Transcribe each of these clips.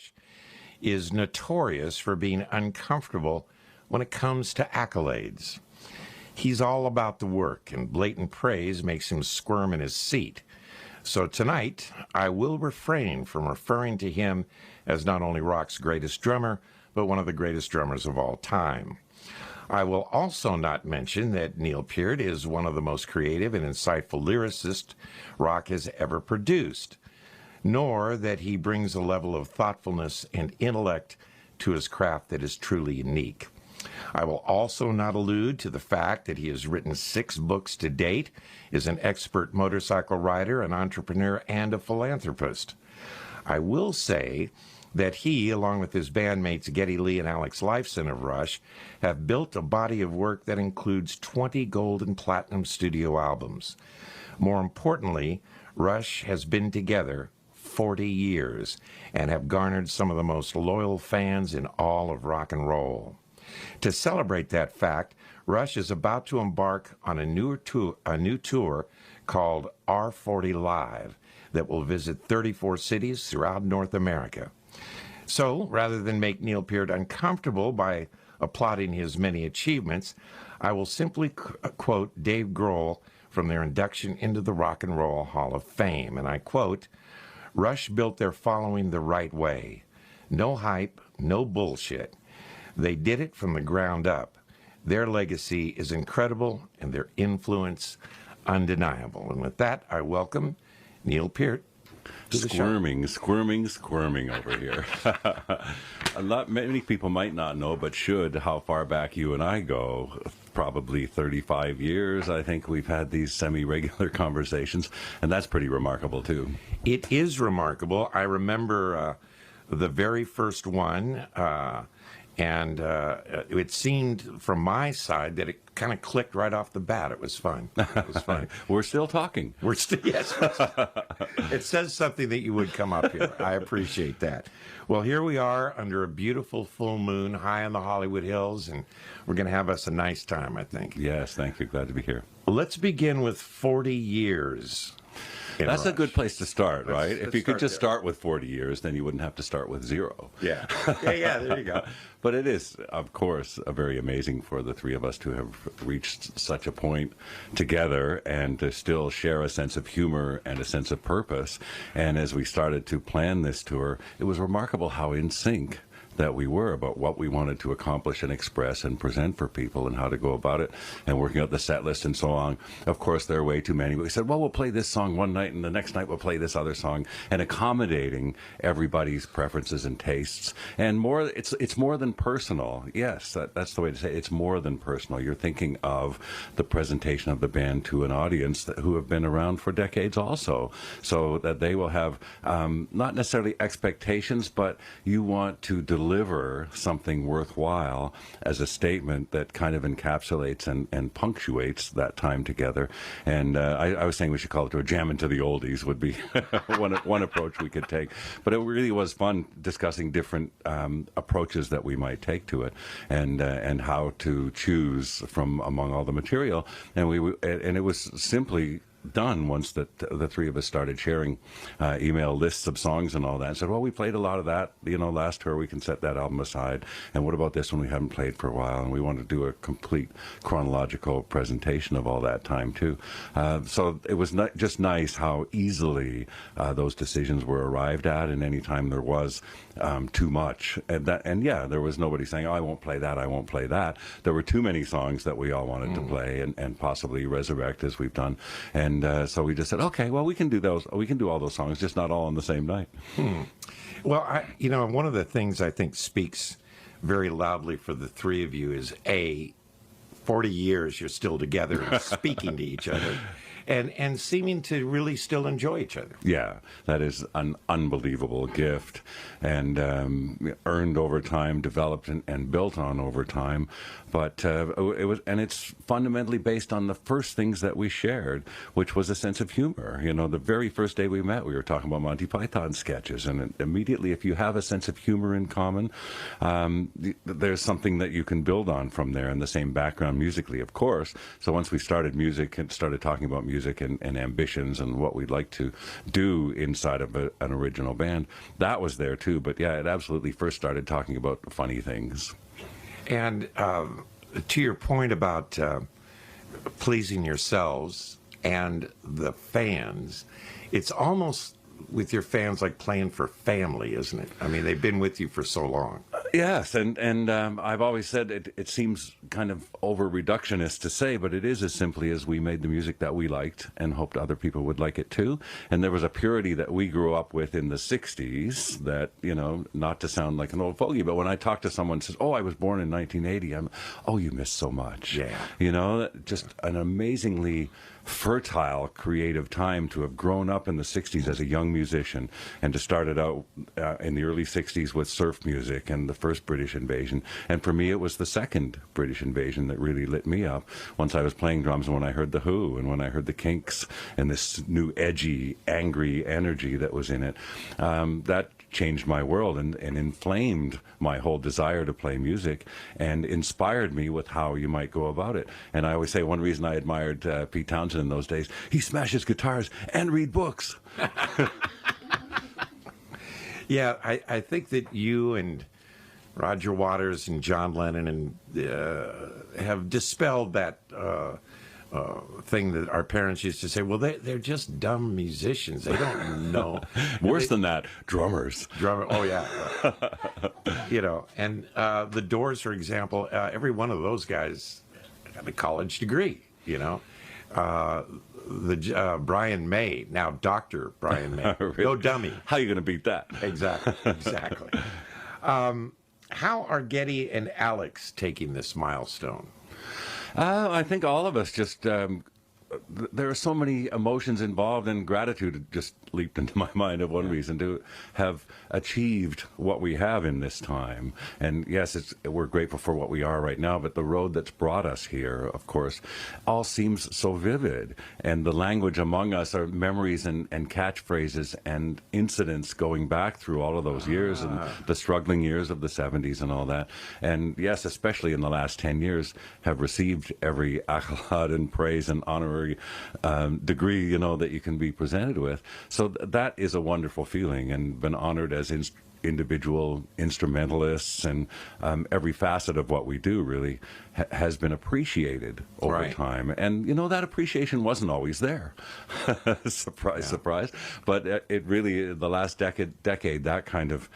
Rush is notorious for being uncomfortable when it comes to accolades. He's all about the work, and blatant praise makes him squirm in his seat. So tonight, I will refrain from referring to him as not only rock's greatest drummer, but one of the greatest drummers of all time. I will also not mention that Neil Peart is one of the most creative and insightful lyricists rock has ever produced, nor that he brings a level of thoughtfulness and intellect to his craft that is truly unique. I will also not allude to the fact that he has written 6 books to date, is an expert motorcycle rider, an entrepreneur, and a philanthropist. I will say that he, along with his bandmates Geddy Lee and Alex Lifeson of Rush, have built a body of work that includes 20 gold and platinum studio albums. More importantly, Rush has been together 40 years and have garnered some of the most loyal fans in all of rock and roll. To celebrate that fact, Rush is about to embark on a new tour called R40 Live that will visit 34 cities throughout North America. So, rather than make Neil Peart uncomfortable by applauding his many achievements, I will simply quote Dave Grohl from their induction into the Rock and Roll Hall of Fame, and I quote, "Rush built their following the right way. No hype, no bullshit. They did it from the ground up. Their legacy is incredible and their influence undeniable." And with that, I welcome Neil Peart. Squirming over here. Many people might not know, but should, how far back you and I go. Probably 35 years, I think we've had these semi-regular conversations, and that's pretty remarkable, too. It is remarkable. I remember the very first one, and it seemed from my side that it kind of clicked right off the bat. It was fun. It was fun. We're still talking. Yes. It says something that you would come up here. I appreciate that. Well, here we are under a beautiful full moon high in the Hollywood Hills, and we're going to have us a nice time, I think. Yes, thank you. Glad to be here. Let's begin with 40 years. That's Rush. a good place to start, right? If you could just there. start with 40 years, then you wouldn't have to start with 0. Yeah, there you go. But it is, of course, very amazing for the three of us to have reached such a point together and to still share a sense of humor and a sense of purpose. And as we started to plan this tour, it was remarkable how in sync that we were about what we wanted to accomplish and express and present for people and how to go about it and working out the set list and so on. Of course, there are way too many. But we said, well, we'll play this song one night and the next night we'll play this other song, and accommodating everybody's preferences and tastes. And more, it's more than personal. Yes, that's the way to say it. It's more than personal. You're thinking of the presentation of the band to an audience who have been around for decades also, so that they will have not necessarily expectations, but you want to deliver something worthwhile as a statement that kind of encapsulates and punctuates that time together. And I was saying we should call it a jam into the oldies would be one approach we could take. But it really was fun discussing different approaches that we might take to it, and how to choose from among all the material. And it was simply done once that the three of us started sharing email lists of songs and all that, and said, well, we played a lot of that, last tour, we can set that album aside, and what about this one we haven't played for a while, and we want to do a complete chronological presentation of all that time too. So it was just nice how easily those decisions were arrived at, and any time there was too much, and yeah, there was nobody saying, oh, I won't play that. There were too many songs that we all wanted to play and possibly resurrect, as we've done. And so we just said, okay, well, we can do those. We can do all those songs, just not all on the same night. Well, one of the things I think speaks very loudly for the three of you is 40 years you're still together and speaking to each other. And seeming to really still enjoy each other. Yeah, that is an unbelievable gift, and earned over time, developed and built on over time. But it's fundamentally based on the first things that we shared, which was a sense of humor. The very first day we met, we were talking about Monty Python sketches, and immediately, if you have a sense of humor in common, there's something that you can build on from there, and the same background musically, of course. So once we started music and started talking about music and ambitions and what we'd like to do inside of an original band. That was there too, but yeah, it absolutely first started talking about funny things. And to your point about pleasing yourselves and the fans, it's almost with your fans like playing for family, isn't it? I mean, they've been with you for so long. Yes, and I've always said it seems kind of over-reductionist to say, but it is as simply as we made the music that we liked and hoped other people would like it too. And there was a purity that we grew up with in the 60s that, you know, not to sound like an old fogey, but when I talk to someone who says, oh, I was born in 1980, oh, you missed so much. Yeah. You know, just an amazingly fertile creative time to have grown up in the 60s as a young musician and to start it out in the early 60s with surf music and the first British invasion. And for me, it was the second British invasion that really lit me up once I was playing drums and when I heard The Who and when I heard the Kinks and this new edgy, angry energy that was in it. That changed my world and inflamed my whole desire to play music and inspired me with how you might go about it. And I always say one reason I admired Pete Townsend in those days, he smashes guitars and read books. Yeah, I think that you and Roger Waters and John Lennon and have dispelled that thing that our parents used to say, well, they're just dumb musicians. They don't know. Worse than that, drummers. Oh, yeah. You know, and the Doors, for example, every one of those guys got a college degree, you know. Brian May, now Dr. Brian May. Really? No dummy. How are you going to beat that? Exactly. How are Geddy and Alex taking this milestone? I think all of us just, there are so many emotions involved, and gratitude just leaped into my mind of one reason to have achieved what we have in this time. And yes, we're grateful for what we are right now, but the road that's brought us here, of course, all seems so vivid. And the language among us are memories and catchphrases and incidents going back through all of those years and the struggling years of the 70s and all that. And yes, especially in the last 10 years, have received every accolade and praise and honorary degree, you know, that you can be presented with. So that is a wonderful feeling, and been honored as individual instrumentalists, and every facet of what we do really has been appreciated over time. And, you know, that appreciation wasn't always there. Surprise, surprise. But it really, the last decade, that kind of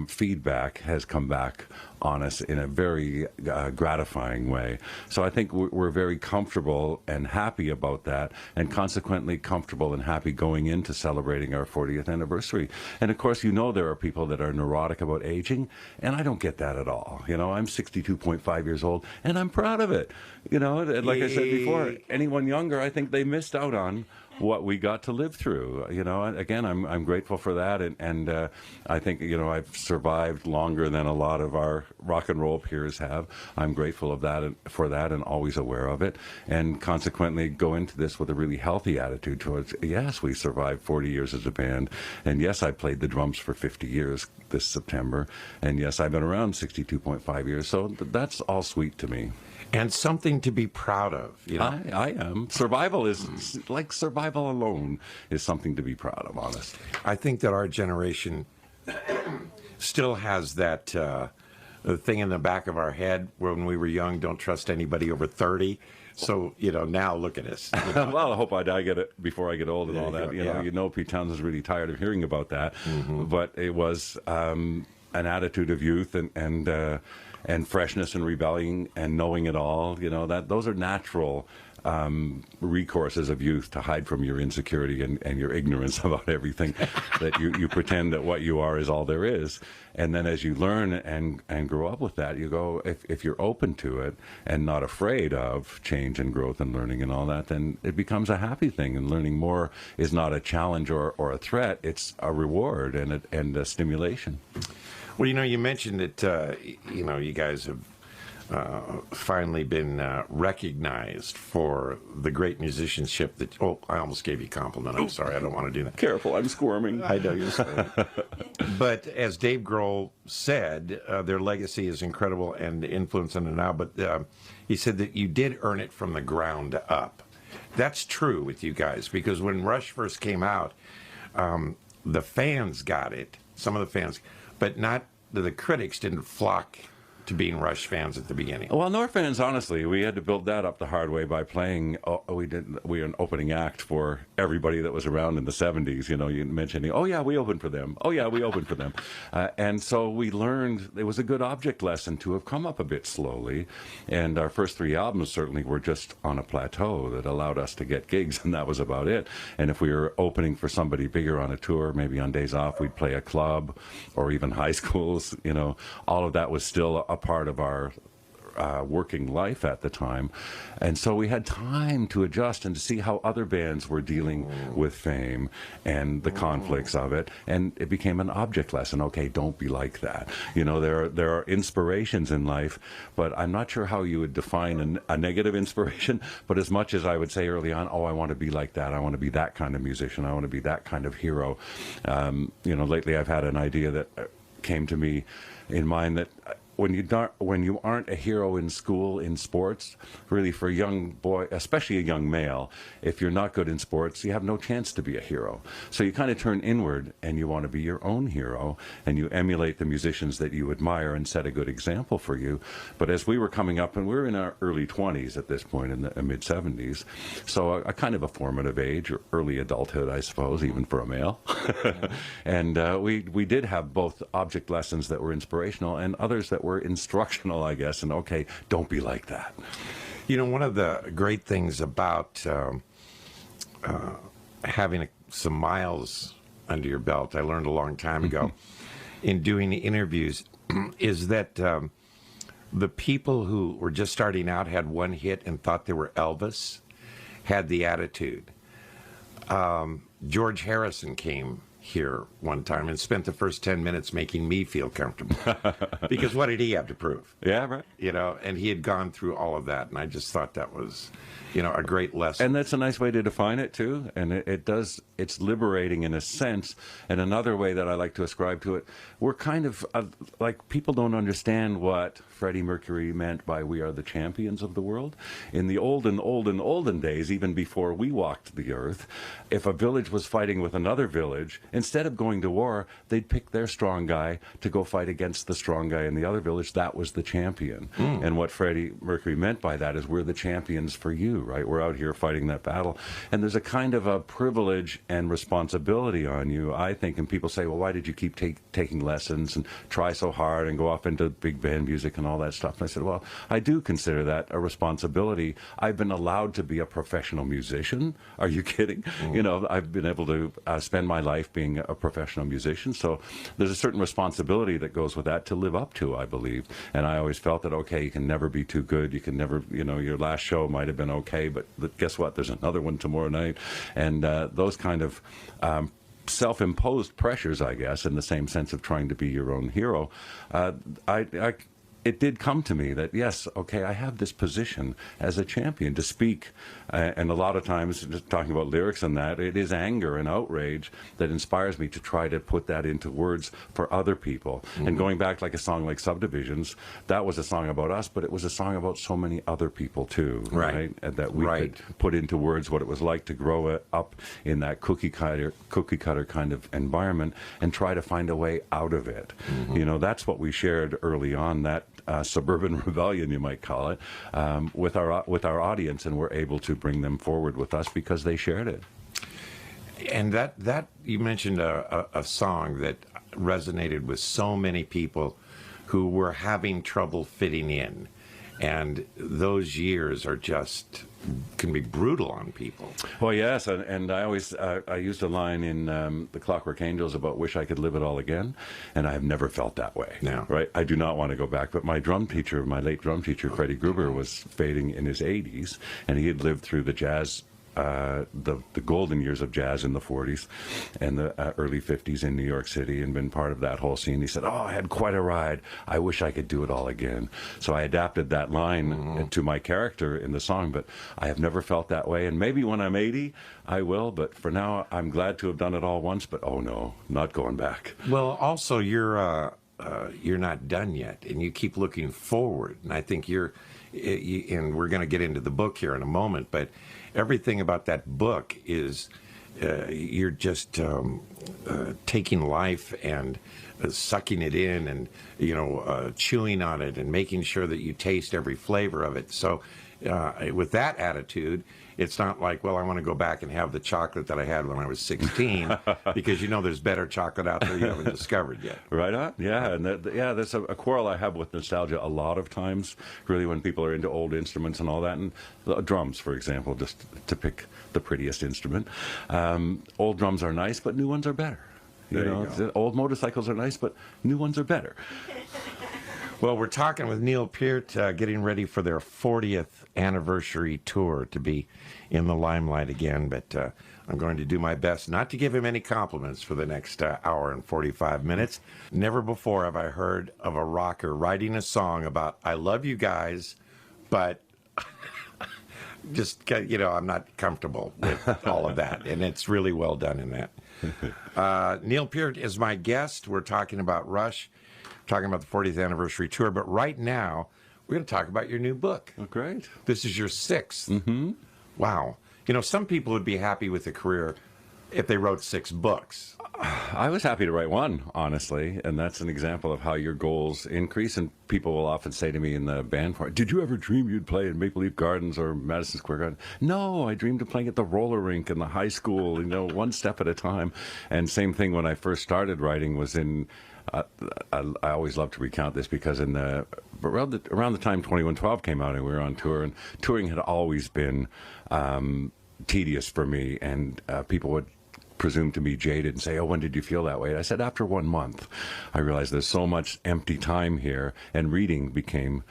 feedback has come back on us in a very gratifying way. So I think we're very comfortable and happy about that, and consequently comfortable and happy going into celebrating our 40th anniversary. And of course, you know, there are people that are neurotic about aging, and I don't get that at all. You know, I'm 62.5 years old, and I'm proud of it. You know, like I said before, anyone younger, I think they missed out on what we got to live through. You know, again, I'm grateful for that, and I think, you know, I've survived longer than a lot of our rock and roll peers have. I'm grateful of that for that, and always aware of it, and consequently go into this with a really healthy attitude towards, yes, we survived 40 years as a band, and yes, I played the drums for 50 years this September, and yes, I've been around 62.5 years, so that's all sweet to me. And something to be proud of. You know? I am. Survival is, like survival alone, is something to be proud of, honestly. I think that our generation still has that thing in the back of our head when we were young, don't trust anybody over 30. So, you know, now look at us. You know? Well, I hope I get it before I get old and all that. You know, Pete Townsend's really tired of hearing about that. Mm-hmm. But it was an attitude of youth and freshness and rebelling and knowing it all. You know, that those are natural recourses of youth to hide from your insecurity and your ignorance about everything. That you pretend that what you are is all there is. And then as you learn and grow up with that, you go, if you're open to it and not afraid of change and growth and learning and all that, then it becomes a happy thing. And learning more is not a challenge or a threat. It's a reward and a stimulation. Well, you know, you mentioned that, you know, you guys have finally been recognized for the great musicianship that, oh, I almost gave you a compliment. I'm sorry. I don't want to do that. Careful. I'm squirming. I know you're squirming. But as Dave Grohl said, their legacy is incredible and influence in it now. But he said that you did earn it from the ground up. That's true with you guys, because when Rush first came out, the fans got it, some of the fans, but not the critics didn't flock to being Rush fans at the beginning. Well, nor fans, honestly, we had to build that up the hard way by playing. We were an opening act for everybody that was around in the '70s. You know, you mentioned, oh yeah, we opened for them. Oh yeah, we opened for them, and so we learned it was a good object lesson to have come up a bit slowly. And our first 3 albums certainly were just on a plateau that allowed us to get gigs, and that was about it. And if we were opening for somebody bigger on a tour, maybe on days off, we'd play a club or even high schools. You know, all of that was still a part of our working life at the time, and so we had time to adjust and to see how other bands were dealing with fame and the conflicts of it, and it became an object lesson. Okay, don't be like that. You know, there are inspirations in life, but I'm not sure how you would define a negative inspiration, but as much as I would say early on, oh, I want to be like that, I want to be that kind of musician, I want to be that kind of hero. You know, lately I've had an idea that came to me in mind that when you aren't a hero in school, in sports, really for a young boy, especially a young male, if you're not good in sports, you have no chance to be a hero. So you kind of turn inward and you want to be your own hero, and you emulate the musicians that you admire and set a good example for you. But as we were coming up, and we're in our early 20s at this point, in the mid 70s, so a kind of a formative age, or early adulthood, I suppose, even for a male. And we did have both object lessons that were inspirational and others that were instructional, I guess, and okay, don't be like that. You know, one of the great things about having some miles under your belt, I learned a long time ago in doing the interviews, is that the people who were just starting out, had one hit and thought they were Elvis, had the attitude. George Harrison came here one time and spent the first 10 minutes making me feel comfortable. Because what did he have to prove? Yeah, right. You know, and he had gone through all of that, and I just thought that was, you know, a great lesson. And that's a nice way to define it, too. And it's liberating in a sense. And another way that I like to ascribe to it, we're kind of, like, people don't understand what Freddie Mercury meant by "we are the champions of the world." In the olden days, even before we walked the earth, if a village was fighting with another village, instead of going to war, they'd pick their strong guy to go fight against the strong guy in the other village. That was the champion. And what Freddie Mercury meant by that is, we're the champions for you, right? We're out here fighting that battle. And there's a kind of a privilege and responsibility on you, I think. And people say, well, why did you keep taking lessons and try so hard and go off into big band music and all that stuff? And I said, well, I do consider that a responsibility. I've been allowed to be a professional musician. Are you kidding? You know, I've been able to spend my life being a professional musician. So there's a certain responsibility that goes with that to live up to, I believe. And I always felt that, okay, you can never be too good. You can never, you know, your last show might have been okay, but guess what? There's another one tomorrow night. And those kind of self-imposed pressures, I guess, in the same sense of trying to be your own hero, it did come to me that, yes, okay, I have this position as a champion to speak. And a lot of times, just talking about lyrics and that, it is anger and outrage that inspires me to try to put that into words for other people. And going back, like a song like Subdivisions, that was a song about us, but it was a song about so many other people too, right? And that we could put into words what it was like to grow up in that cookie cutter kind of environment and try to find a way out of it. You know, that's what we shared early on, that suburban rebellion, you might call it, with our audience, and we're able to bring them forward with us because they shared it. And that you mentioned a song that resonated with so many people who were having trouble fitting in, and those years are just can be brutal on people. Well, yes, and I always I used a line in the Clockwork Angels about "wish I could live it all again," and I have never felt that way. No. Right? I do not want to go back. But my late drum teacher, Freddie Gruber, was fading in his 80s, and he had lived through the jazz. The golden years of jazz in the 40s and the early 50s in New York City, and been part of that whole scene. He said, oh, I had quite a ride. I wish I could do it all again. So I adapted that line to my character in the song, but I have never felt that way. And maybe when I'm 80, I will, but for now, I'm glad to have done it all once, but oh no, not going back. Well, also, you're not done yet, and you keep looking forward. And I think and we're going to get into the book here in a moment, but everything about that book is you're just taking life and sucking it in, and chewing on it and making sure that you taste every flavor of it. So with that attitude, it's not like, well, I want to go back and have the chocolate that I had when I was 16, because there's better chocolate out there you haven't discovered yet. Right on. Yeah, and that's a quarrel I have with nostalgia a lot of times, really, when people are into old instruments and all that, and drums, for example, just to pick the prettiest instrument. Old drums are nice, but new ones are better. Old motorcycles are nice, but new ones are better. Well, we're talking with Neil Peart, getting ready for their 40th anniversary tour to be in the limelight again, but I'm going to do my best not to give him any compliments for the next hour and 45 minutes. Never before have I heard of a rocker writing a song about, I love you guys, but just, I'm not comfortable with all of that, and it's really well done in that. Neil Peart is my guest. We're talking about Rush, talking about the 40th anniversary tour, but right now we're going to talk about your new book. Oh, great. This is your 6th. Mm-hmm. Wow. Some people would be happy with a career if they wrote 6 books. I was happy to write one, honestly, and that's an example of how your goals increase. And people will often say to me in the band part, did you ever dream you'd play in Maple Leaf Gardens or Madison Square Garden? No, I dreamed of playing at the roller rink in the high school, one step at a time. And same thing when I first started writing was in... I always love to recount this because around the time 2112 came out and we were on tour, and touring had always been tedious for me, and people would presume to be jaded and say, oh, when did you feel that way? And I said, after 1 month, I realized there's so much empty time here, and reading became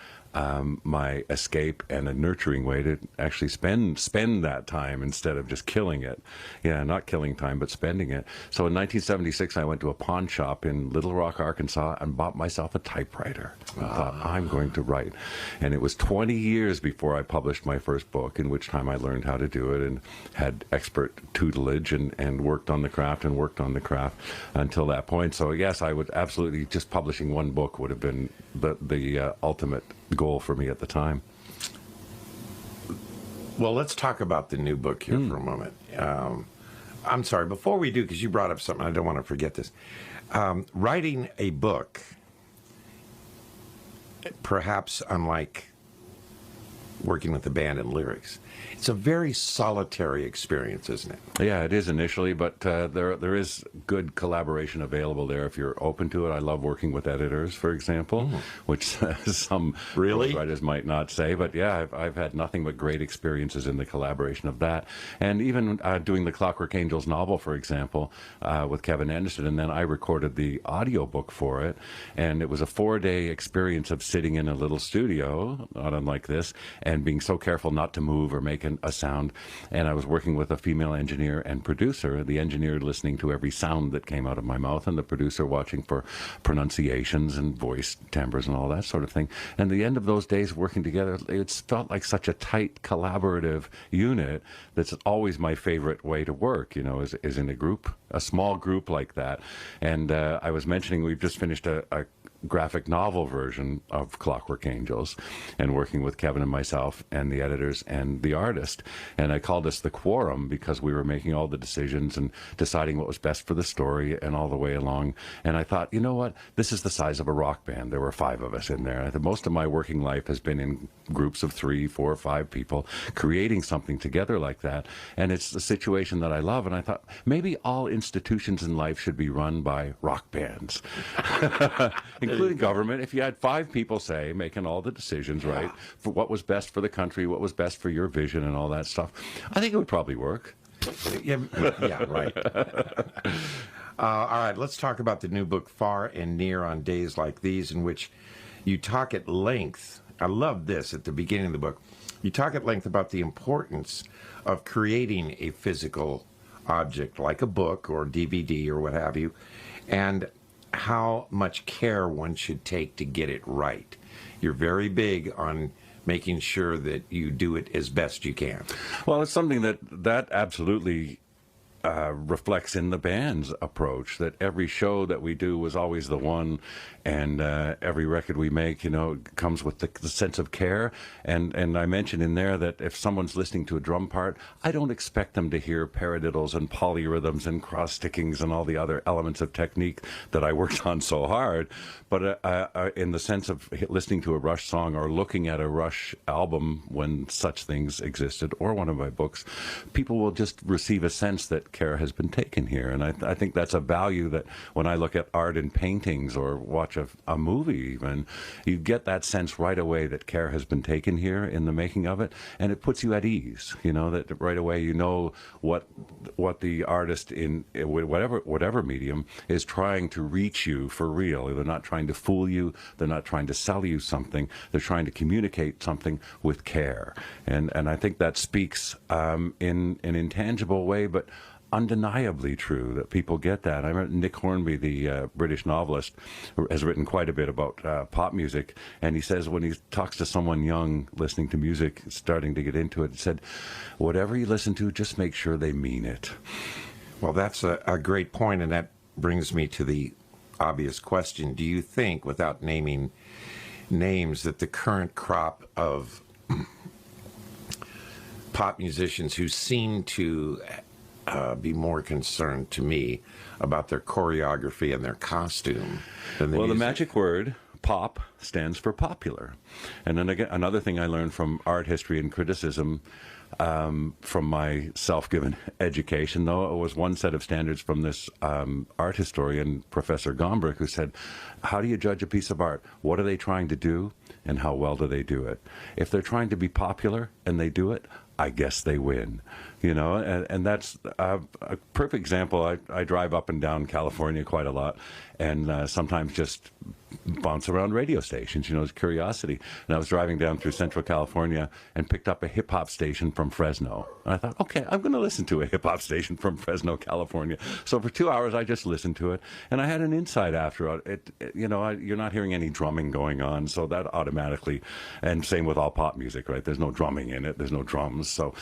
my escape and a nurturing way to actually spend that time instead of just killing it. Yeah, not killing time, but spending it. So in 1976, I went to a pawn shop in Little Rock, Arkansas, and bought myself a typewriter. I thought, I'm going to write. And it was 20 years before I published my first book, in which time I learned how to do it and had expert tutelage and worked on the craft until that point. So yes, I would absolutely, just publishing one book would have been the ultimate goal for me at the time. Well, let's talk about the new book here for a moment. I'm sorry, before we do, because you brought up something, I don't want to forget this. Writing a book, perhaps unlike working with the band and lyrics, it's a very solitary experience, isn't it? Yeah, it is initially, but there is good collaboration available there if you're open to it. I love working with editors, for example, which some writers might not say. But yeah, I've had nothing but great experiences in the collaboration of that. And even doing the Clockwork Angels novel, for example, with Kevin Anderson, and then I recorded the audiobook for it. And it was a 4-day experience of sitting in a little studio, not unlike this, and being so careful not to move or make a sound. And I was working with a female engineer and producer, the engineer listening to every sound that came out of my mouth, and the producer watching for pronunciations and voice timbres and all that sort of thing. And the end of those days working together, it felt like such a tight collaborative unit. That's always my favorite way to work, is in a group, a small group like that. And I was mentioning we've just finished a graphic novel version of Clockwork Angels, and working with Kevin and myself and the editors and the artist. And I called this the quorum because we were making all the decisions and deciding what was best for the story and all the way along. And I thought, you know what, this is the size of a rock band. There were 5 of us in there. I thought most of my working life has been in groups of 3, 4, 5 people creating something together like that. And it's the situation that I love. And I thought maybe all institutions in life should be run by rock bands. Including government. If you had 5 people, say, making all the decisions, right, for what was best for the country, what was best for your vision and all that stuff, I think it would probably work. Yeah, right. All right, let's talk about the new book, Far and Near on Days Like These, in which you talk at length. I love this at the beginning of the book. You talk at length about the importance of creating a physical object like a book or DVD or what have you, and how much care one should take to get it right. You're very big on making sure that you do it as best you can. Well, it's something that absolutely reflects in the band's approach, that every show that we do was always the one, and every record we make, comes with the sense of care. And I mentioned in there that if someone's listening to a drum part, I don't expect them to hear paradiddles and polyrhythms and cross stickings and all the other elements of technique that I worked on so hard. But in the sense of listening to a Rush song or looking at a Rush album when such things existed, or one of my books, people will just receive a sense that care has been taken here. And I think that's a value that when I look at art and paintings or watch a movie even, you get that sense right away that care has been taken here in the making of it, and it puts you at ease, that right away what the artist in whatever medium is trying to reach you for real. They're not trying to fool you, they're not trying to sell you something, they're trying to communicate something with care. And I think that speaks in an intangible way, but undeniably true, that people get that. I remember Nick Hornby, the British novelist, has written quite a bit about pop music, and he says when he talks to someone young listening to music, starting to get into it, he said, whatever you listen to, just make sure they mean it. Well, that's a great point, and that brings me to the obvious question. Do you think, without naming names, that the current crop of pop musicians who seem to be more concerned, to me, about their choreography and their costume than the music? The magic word pop stands for popular. And then again, another thing I learned from art history and criticism, from my self-given education, though, it was one set of standards from this art historian, Professor Gombrich, who said, how do you judge a piece of art? What are they trying to do, and how well do they do it? If they're trying to be popular and they do it, I guess they win, and that's a perfect example. I drive up and down California quite a lot, and sometimes just bounce around radio stations, as curiosity. And I was driving down through Central California and picked up a hip-hop station from Fresno. And I thought, okay, I'm going to listen to a hip-hop station from Fresno, California. So for 2 hours, I just listened to it. And I had an insight after it. You're not hearing any drumming going on, so that automatically, and same with all pop music, right? There's no drumming in it. There's no drums. So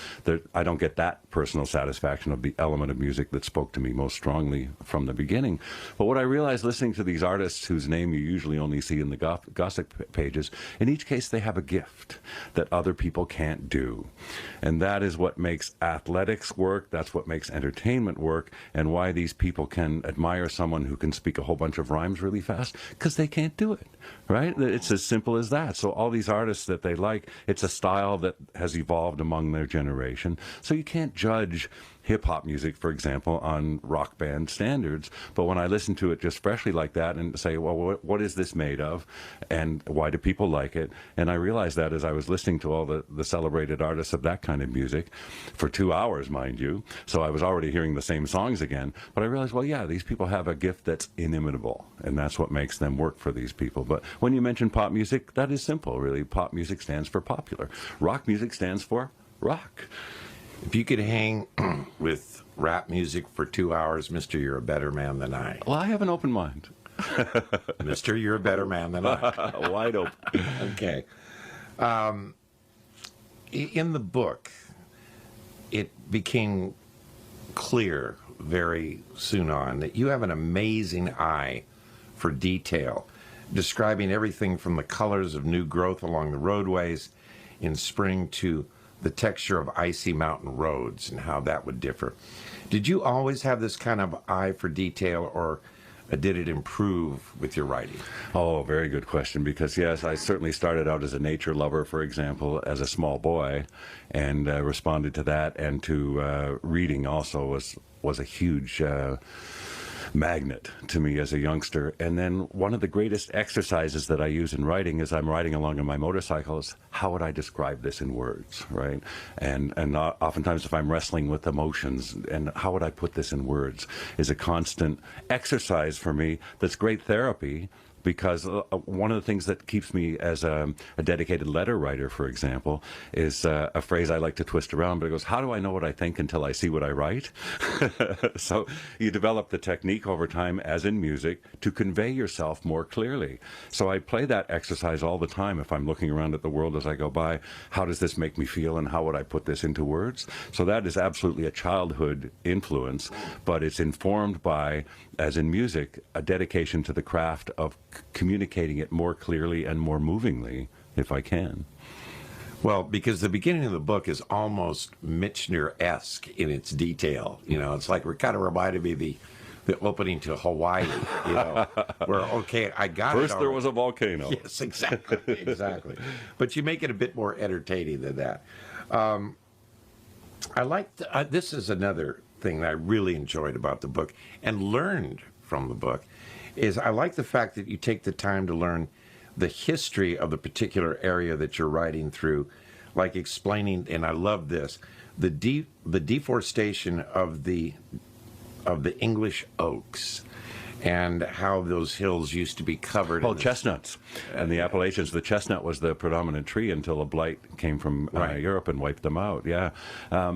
I don't get that personal satisfaction of the element of music that spoke to me most strongly from the beginning. But what I realized listening to these artists whose name you usually only see in the gossip pages, in each case they have a gift that other people can't do. And that is what makes athletics work, that's what makes entertainment work, and why these people can admire someone who can speak a whole bunch of rhymes really fast, because they can't do it, right? It's as simple as that. So all these artists that they like, it's a style that has evolved among their generation. So you can't judge hip-hop music, for example, on rock band standards. But when I listen to it just freshly like that and say, well, what is this made of? And why do people like it? And I realized that as I was listening to all the celebrated artists of that kind of music for 2 hours, mind you. So I was already hearing the same songs again. But I realized, well, yeah, these people have a gift that's inimitable. And that's what makes them work for these people. But when you mention pop music, that is simple, really. Pop music stands for popular. Rock music stands for rock. If you could hang with rap music for 2 hours, mister, you're a better man than I. Well, I have an open mind. Mister, you're a better man than I. Wide open. Okay. In the book, it became clear very soon on that you have an amazing eye for detail, describing everything from the colors of new growth along the roadways in spring to the texture of icy mountain roads and how that would differ. Did you always have this kind of eye for detail, or did it improve with your writing? Oh, very good question, because yes, I certainly started out as a nature lover, for example, as a small boy, and responded to that, and to reading also was a huge magnet to me as a youngster. And then one of the greatest exercises that I use in writing as I'm riding along on my motorcycle is, how would I describe this in words, right? And oftentimes if I'm wrestling with emotions, and how would I put this in words, is a constant exercise for me that's great therapy. Because one of the things that keeps me as a dedicated letter writer, for example, is a phrase I like to twist around, but it goes, how do I know what I think until I see what I write? So you develop the technique over time, as in music, to convey yourself more clearly. So I play that exercise all the time if I'm looking around at the world as I go by, how does this make me feel and how would I put this into words? So that is absolutely a childhood influence, but it's informed by, as in music, a dedication to the craft of communicating it more clearly and more movingly, if I can. Well, because the beginning of the book is almost Michener-esque in its detail. You know, it's like it kind of reminded me of the opening to Hawaii, you know, where, okay, I got it. First there was a volcano. Yes, exactly, exactly. But you make it a bit more entertaining than that. I like, this is another thing that I really enjoyed about the book and learned from the book, is I like the fact that you take the time to learn the history of the particular area that you're writing through, like explaining, and I love this, the deforestation of the English oaks and how those hills used to be covered. Well, chestnuts and the Appalachians. The chestnut was the predominant tree until a blight came from Europe and wiped them out. Yeah,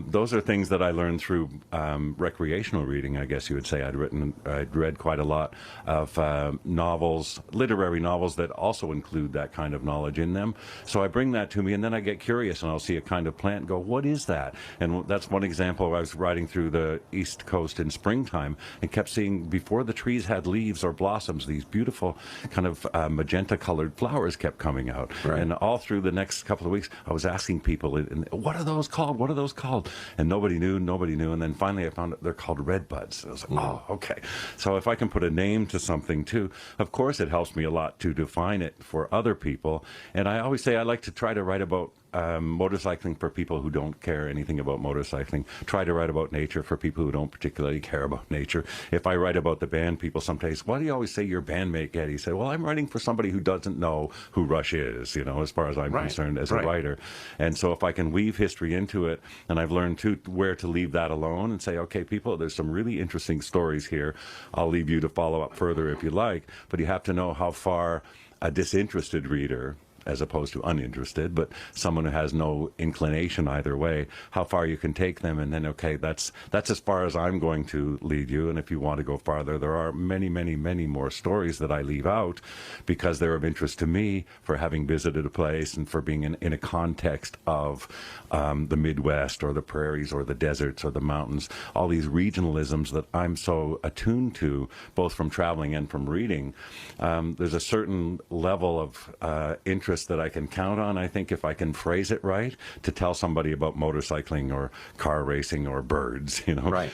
those are things that I learned through recreational reading, I guess you would say. I'd read quite a lot of novels, literary novels that also include that kind of knowledge in them. So I bring that to me, and then I get curious, and I'll see a kind of plant and go, what is that? And that's one example. I was riding through the East Coast in springtime and kept seeing, before the trees had leaves or blossoms, these beautiful kind of magenta colored flowers kept coming out. Right. And all through the next couple of weeks, I was asking people, what are those called? What are those called? And nobody knew. And then finally I found out they're called red buds. I was like, oh, okay. So if I can put a name to something too, of course it helps me a lot to define it for other people. And I always say I like to try to write about motorcycling for people who don't care anything about motorcycling. Try to write about nature for people who don't particularly care about nature. If I write about the band, people sometimes, why do you always say your bandmate, Eddie? Say, well, I'm writing for somebody who doesn't know who Rush is, you know, as far as I'm concerned as a writer. And so if I can weave history into it, and I've learned too where to leave that alone and say, okay, people, there's some really interesting stories here. I'll leave you to follow up further if you like, but you have to know how far a disinterested reader, as opposed to uninterested, but someone who has no inclination either way, how far you can take them, and then, okay, that's as far as I'm going to lead you, and if you want to go farther, there are many, many, many more stories that I leave out because they're of interest to me for having visited a place and for being in a context of the Midwest or the prairies or the deserts or the mountains, all these regionalisms that I'm so attuned to, both from traveling and from reading. There's a certain level of interest that I can count on, I think, if I can phrase it right, to tell somebody about motorcycling or car racing or birds, you know,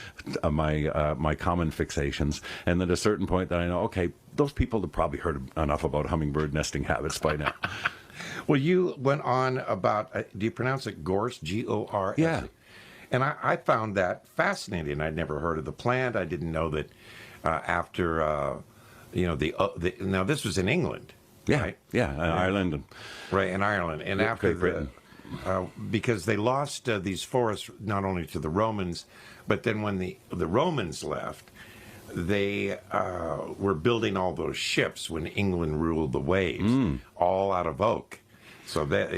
my common fixations. And then at a certain point that I know, okay, those people have probably heard enough about hummingbird nesting habits by now. Well, you went on about, do you pronounce it gorse, G-O-R-S? Yeah. And I found that fascinating. I'd never heard of the plant. I didn't know that after, now this was in England. Yeah, right? Ireland. Right, in Ireland. And after Great Britain. Because they lost these forests not only to the Romans, but then when the Romans left, they were building all those ships when England ruled the waves, all out of oak. So that,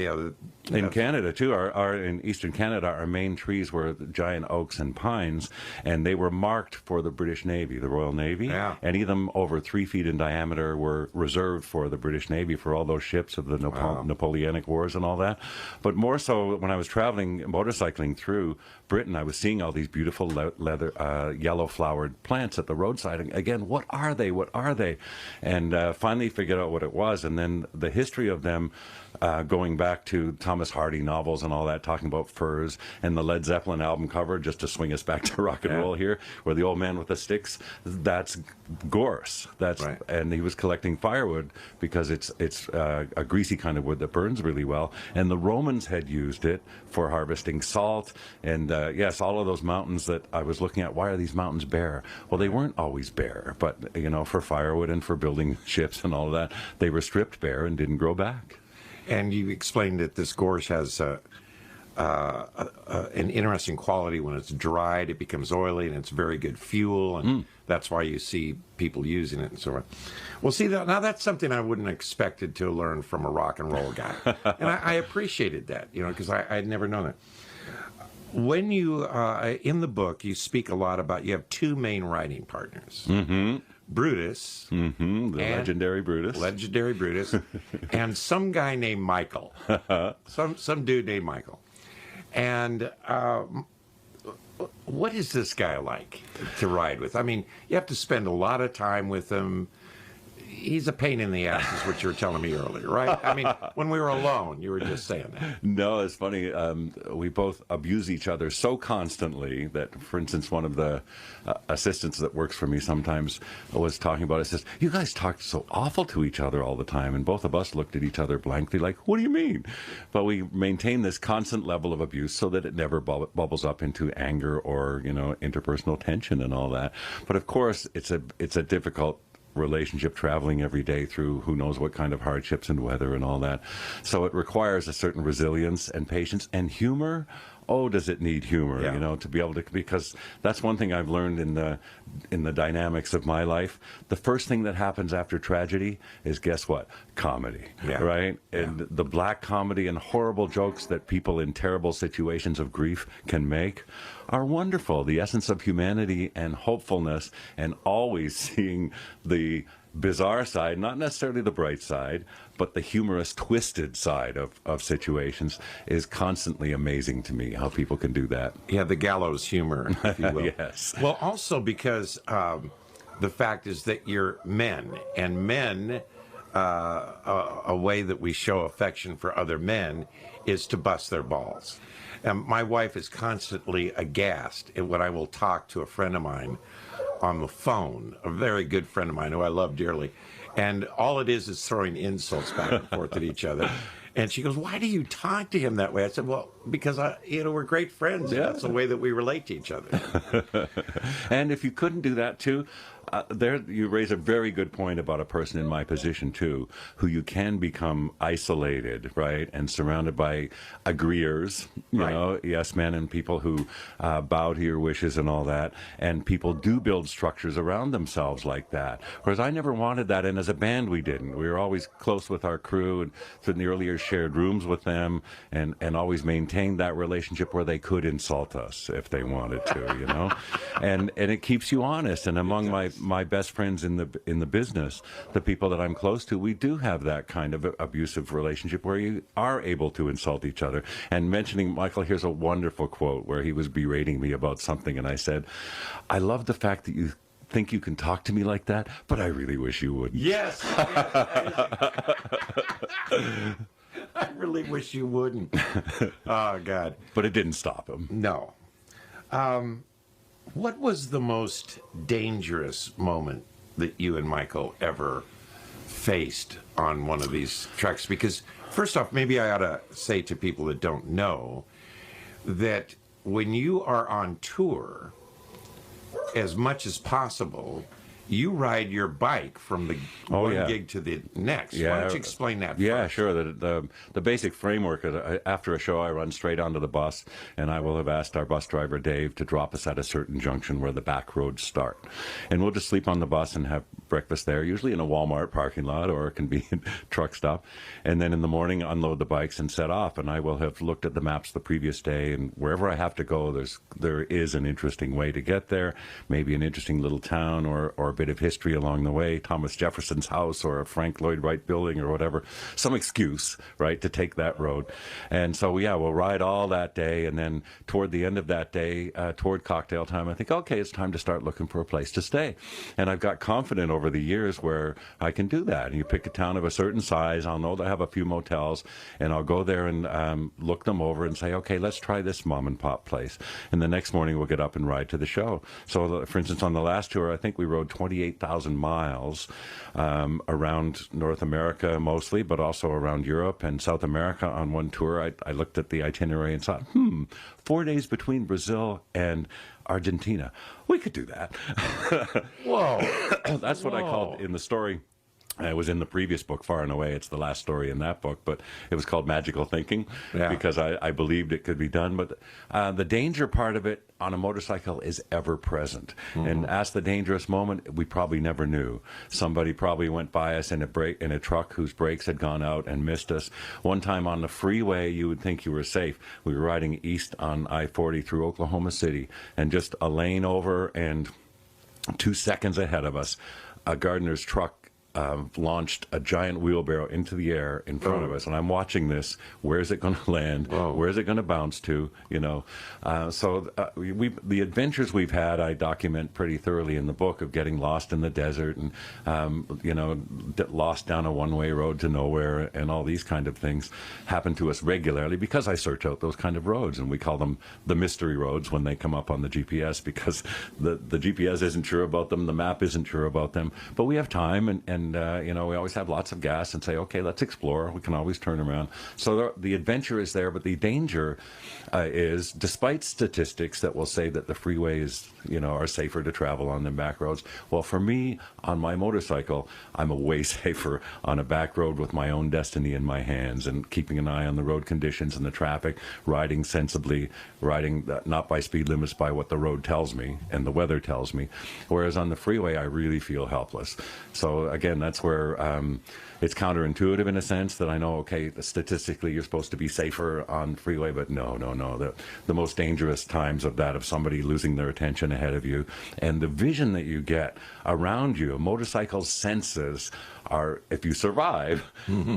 in Canada too, in eastern Canada, our main trees were giant oaks and pines, and they were marked for the British Navy, the Royal Navy. Yeah. Any of them over 3 feet in diameter were reserved for the British Navy for all those ships of the Napoleonic Wars and all that. But more so, when I was traveling, motorcycling through Britain, I was seeing all these beautiful leather, yellow-flowered plants at the roadside. And again, what are they? What are they? And finally figured out what it was, and then the history of them. Going back to Thomas Hardy novels and all that, talking about furs, and the Led Zeppelin album cover, just to swing us back to rock and roll here, where the old man with the sticks, that's gorse. And he was collecting firewood because it's a greasy kind of wood that burns really well. And the Romans had used it for harvesting salt. And yes, all of those mountains that I was looking at, why are these mountains bare? Well, they weren't always bare, but for firewood and for building ships and all of that, they were stripped bare and didn't grow back. And you explained that this gorse has an interesting quality. When it's dried, it becomes oily, and it's very good fuel, and that's why you see people using it and so on. Well, see, now that's something I wouldn't have expected to learn from a rock and roll guy, and I appreciated that, because I had never known that. When you, in the book, you speak a lot about, you have two main writing partners. Brutus. The legendary Brutus. Legendary Brutus. And some guy named Michael. some dude named Michael. And what is this guy like to ride with? I mean, you have to spend a lot of time with him. He's a pain in the ass, is what you were telling me earlier, right? I mean, when we were alone, you were just saying that. No, it's funny. We both abuse each other so constantly that, for instance, one of the assistants that works for me sometimes was talking about it. Says, "You guys talk so awful to each other all the time," and both of us looked at each other blankly, like, "What do you mean?" But we maintain this constant level of abuse so that it never bubbles up into anger or interpersonal tension and all that. But of course, it's a difficult relationship, traveling every day through who knows what kind of hardships and weather and all that. So it requires a certain resilience and patience and humor. Oh, does it need humor, to be able to, because that's one thing I've learned in the dynamics of my life. The first thing that happens after tragedy is, guess what? Comedy, right? And the black comedy and horrible jokes that people in terrible situations of grief can make are wonderful. The essence of humanity and hopefulness, and always seeing the bizarre side, not necessarily the bright side, but the humorous, twisted side of situations is constantly amazing to me, how people can do that. Yeah, the gallows humor, if you will. Yes. Well, also because the fact is that you're men, and men, a way that we show affection for other men is to bust their balls. And my wife is constantly aghast when I will talk to a friend of mine on the phone, a very good friend of mine who I love dearly, and all it is throwing insults back and forth at each other. And she goes, "Why do you talk to him that way?" I said, "Well, because we're great friends. Yeah. That's the way that we relate to each other." And if you couldn't do that too, there you raise a very good point about a person in my position too, who you can become isolated, right, and surrounded by agreeers, you know, yes men, and people who bow to your wishes and all that. And people do build structures around themselves like that. Whereas I never wanted that, and as a band we didn't. We were always close with our crew, and in the earlier shared rooms with them, and always maintained that relationship where they could insult us if they wanted to, and it keeps you honest. And among my best friends in the business, the people that I'm close to, we do have that kind of abusive relationship where you are able to insult each other. And mentioning Michael, here's a wonderful quote where he was berating me about something, and I said, "I love the fact that you think you can talk to me like that, but I really wish you wouldn't." Yes. I really wish you wouldn't. Oh, God. But it didn't stop him. No. What was the most dangerous moment that you and Michael ever faced on one of these treks? Because, first off, maybe I ought to say to people that don't know that when you are on tour, as much as possible, you ride your bike from the one gig to the next. Why don't you explain that first? Sure. The basic framework is, after a show, I run straight onto the bus, and I will have asked our bus driver, Dave, to drop us at a certain junction where the back roads start. And we'll just sleep on the bus and have breakfast there, usually in a Walmart parking lot or a convenient truck stop. And then in the morning, unload the bikes and set off. And I will have looked at the maps the previous day, and wherever I have to go, there is an interesting way to get there, maybe an interesting little town or a bit of history along the way, Thomas Jefferson's house or a Frank Lloyd Wright building or whatever, some excuse, right, to take that road. And so, we'll ride all that day, and then toward the end of that day, toward cocktail time, I think, okay, it's time to start looking for a place to stay. And I've got confident over the years where I can do that. And you pick a town of a certain size, I'll know they have a few motels, and I'll go there and look them over and say, okay, let's try this mom and pop place. And the next morning we'll get up and ride to the show. So, for instance, on the last tour, I think we rode 28,000 miles around North America mostly, but also around Europe and South America on one tour. I looked at the itinerary and thought, 4 days between Brazil and Argentina. We could do that. Whoa. That's what I called in the story. It was in the previous book, Far and Away. It's the last story in that book, but it was called Magical Thinking because I believed it could be done. But the danger part of it on a motorcycle is ever present. And as the dangerous moment, we probably never knew. Somebody probably went by us in a truck whose brakes had gone out and missed us. One time on the freeway, you would think you were safe. We were riding east on I-40 through Oklahoma City, and just a lane over and 2 seconds ahead of us, a gardener's truck launched a giant wheelbarrow into the air in front of us, and I'm watching this. Where is it going to land? Where is it going to bounce to? You know, the adventures we've had, I document pretty thoroughly in the book, of getting lost in the desert and lost down a one-way road to nowhere, and all these kind of things happen to us regularly because I search out those kind of roads, and we call them the mystery roads when they come up on the GPS, because the GPS isn't sure about them, the map isn't sure about them, but we have time and we always have lots of gas and say, okay, let's explore. We can always turn around. So the adventure is there, but the danger is, despite statistics that will say that the freeways, are safer to travel on than back roads. Well, for me, on my motorcycle, I'm a way safer on a back road with my own destiny in my hands and keeping an eye on the road conditions and the traffic, riding sensibly, riding not by speed limits, by what the road tells me and the weather tells me. Whereas on the freeway, I really feel helpless. So again, that's where it's counterintuitive in a sense that I know, okay, statistically you're supposed to be safer on freeway, but no. The most dangerous times of somebody losing their attention ahead of you, and the vision that you get around you. A motorcycle's senses are, if you survive,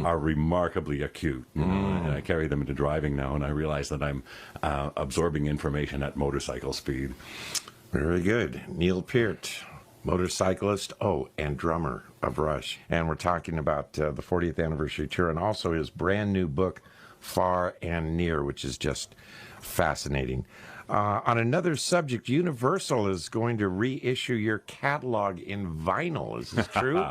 are remarkably acute. And I carry them into driving now, and I realize that I'm absorbing information at motorcycle speed. Very good. Neil Peart, motorcyclist, and drummer of Rush. And we're talking about the 40th anniversary tour, and also his brand new book, Far and Near, which is just fascinating. On another subject, Universal is going to reissue your catalog in vinyl. Is this true?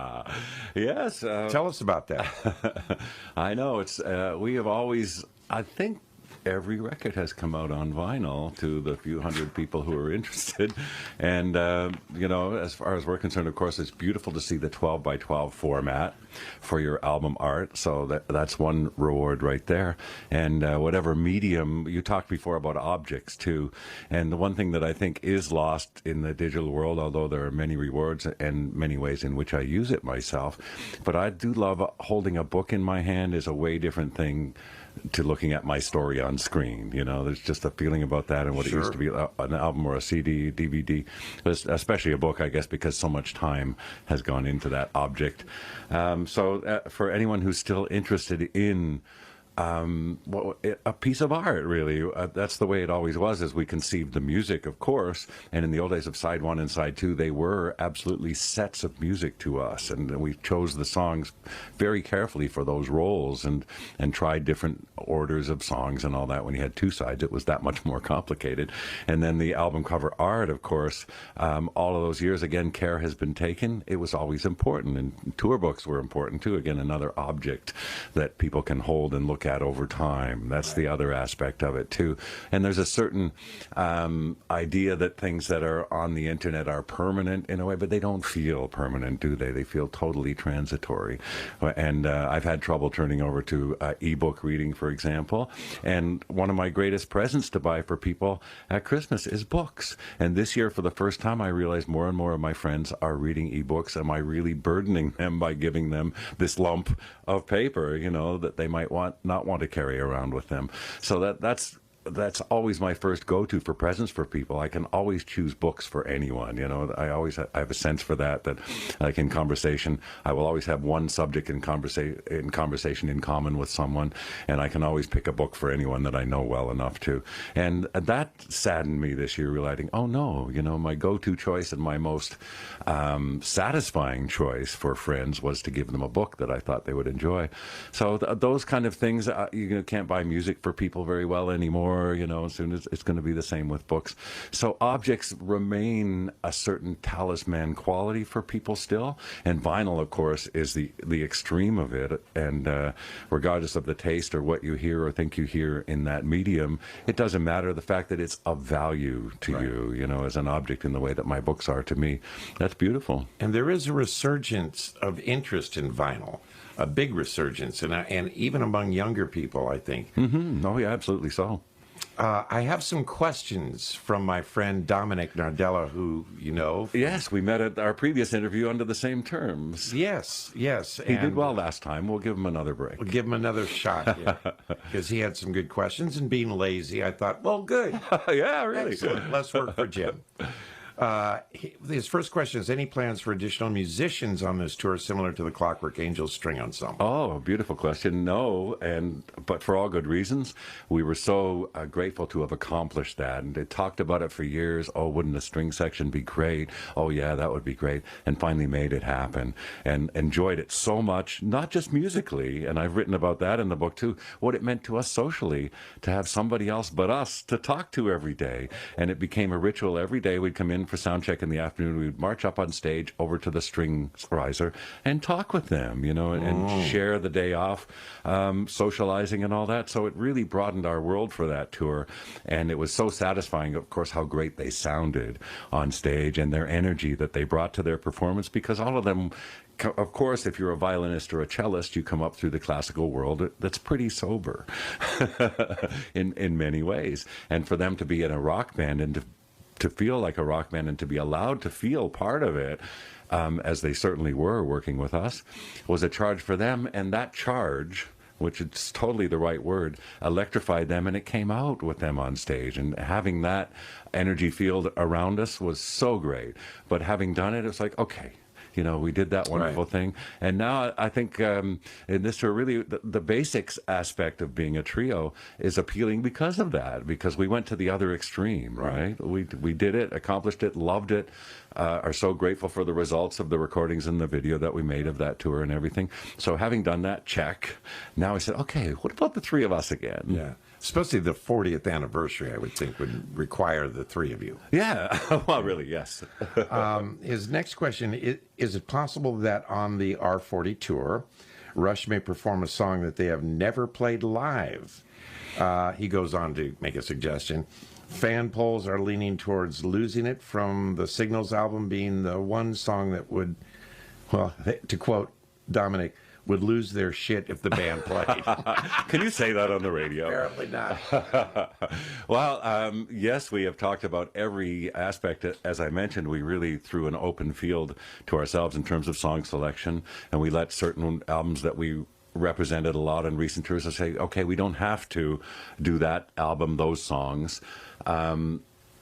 Yes. Tell us about that. I know. It's we have always, I think, every record has come out on vinyl to the few hundred people who are interested. And, as far as we're concerned, of course, it's beautiful to see the 12 by 12 format for your album art. So that's one reward right there. And whatever medium, you talked before about objects too. And the one thing that I think is lost in the digital world, although there are many rewards and many ways in which I use it myself, but I do love holding a book in my hand is a way different thing to looking at my story on screen. There's just a feeling about that and what it used to be an album or a CD, DVD, especially a book, I guess, because so much time has gone into that object. So for anyone who's still interested in a piece of art, really. That's the way it always was, as we conceived the music, of course. And in the old days of side one and side two, they were absolutely sets of music to us. And we chose the songs very carefully for those roles and tried different orders of songs and all that. When you had two sides, it was that much more complicated. And then the album cover art, of course, all of those years, again, care has been taken. It was always important. And tour books were important, too. Again, another object that people can hold and look at over time. That's the other aspect of it too. And there's a certain idea that things that are on the internet are permanent in a way, but they don't feel permanent, do they? They feel totally transitory. And I've had trouble turning over to ebook reading, for example. And one of my greatest presents to buy for people at Christmas is books. And this year, for the first time, I realized more and more of my friends are reading ebooks. Am I really burdening them by giving them this lump of paper, that they might not want to carry around with them? So that's always my first go-to for presents for people. I can always choose books for anyone. I have a sense for that like in conversation, I will always have one subject in conversation in common with someone, and I can always pick a book for anyone that I know well enough to. And that saddened me this year, realizing, oh no, my go-to choice and my most satisfying choice for friends was to give them a book that I thought they would enjoy. So those kind of things, you can't buy music for people very well anymore. anymore. As soon as it's going to be the same with books. So objects remain a certain talisman quality for people still. And vinyl, of course, is the extreme of it. And regardless of the taste or what you hear or think you hear in that medium, it doesn't matter. The fact that it's of value to you, as an object in the way that my books are to me, that's beautiful. And there is a resurgence of interest in vinyl, a big resurgence, and even among younger people, I think. Mm-hmm. Oh, yeah, absolutely so. I have some questions from my friend Dominic Nardella, who you know. Yes, we met at our previous interview under the same terms. Yes. He did well last time. We'll give him another break. We'll give him another shot, because he had some good questions. And being lazy, I thought, well, good. Yeah, really. Excellent. Less work for Jim. His first question is, any plans for additional musicians on this tour similar to the Clockwork Angels string ensemble? Oh, beautiful question. No, but for all good reasons. We were so grateful to have accomplished that, and they talked about it for years. Oh, wouldn't a string section be great? Oh, yeah, that would be great. And finally made it happen and enjoyed it so much, not just musically, and I've written about that in the book too, what it meant to us socially to have somebody else but us to talk to every day. And it became a ritual. Every day we'd come in for sound check in the afternoon. We'd march up on stage over to the string riser and talk with them, and share the day off, socializing and all that. So it really broadened our world for that tour. And it was so satisfying, of course, how great they sounded on stage and their energy that they brought to their performance, because all of them, of course, if you're a violinist or a cellist, you come up through the classical world that's pretty sober in many ways. And for them to be in a rock band and to feel like a rock band and to be allowed to feel part of it, as they certainly were working with us, was a charge for them. And that charge, which is totally the right word, electrified them, and it came out with them on stage. And having that energy field around us was so great. But having done it, it's like, okay, we did that wonderful thing. And now I think in this tour, really, the basics aspect of being a trio is appealing because of that, because we went to the other extreme, right? We did it, accomplished it, loved it, are so grateful for the results of the recordings and the video that we made of that tour and everything. So having done that, check. Now I said, okay, what about the three of us again? Yeah. Especially the 40th anniversary, I would think, would require the three of you. Yeah, well, really, yes. His next question, is it possible that on the R40 tour, Rush may perform a song that they have never played live? He goes on to make a suggestion. Fan polls are leaning towards Losing It from the Signals album being the one song that would, well, to quote Dominic, would lose their shit if the band played. Can you say that on the radio? Apparently not. Well, yes, we have talked about every aspect. As I mentioned, we really threw an open field to ourselves in terms of song selection, and we let certain albums that we represented a lot in recent tours to say, okay, we don't have to do that album, those songs.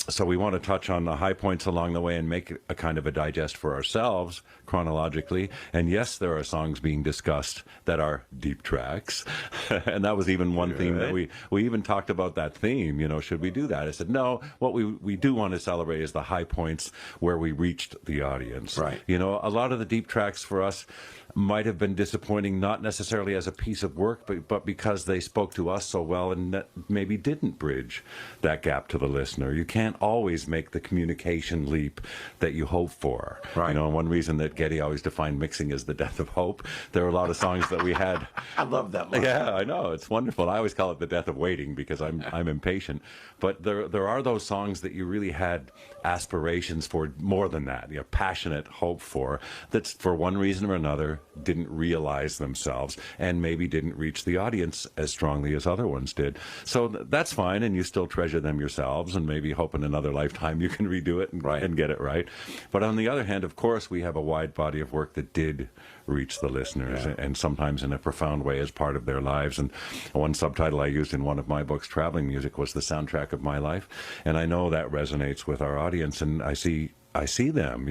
So we want to touch on the high points along the way and make a kind of a digest for ourselves chronologically. And yes, there are songs being discussed that are deep tracks. And that was even one theme that we even talked about that theme, should we do that? I said, no, what we do want to celebrate is the high points where we reached the audience. Right. A lot of the deep tracks for us might have been disappointing, not necessarily as a piece of work, but because they spoke to us so well and that maybe didn't bridge that gap to the listener. You can't always make the communication leap that you hope for. Right. One reason that Geddy always defined mixing as the death of hope. There were a lot of songs that we had. I love that line. Yeah, I know. It's wonderful. I always call it the death of waiting because I'm impatient. But there are those songs that you really had aspirations for more than that, passionate hope for, that's for one reason or another didn't realize themselves and maybe didn't reach the audience as strongly as other ones did. So that's fine, and you still treasure them yourselves, and maybe hope in another lifetime you can redo it and get it right. But on the other hand, of course, we have a wide body of work that did reach the listeners, and sometimes in a profound way as part of their lives. And one subtitle I used in one of my books, Traveling Music, was the soundtrack of my life. And I know that resonates with our audience, and I see them.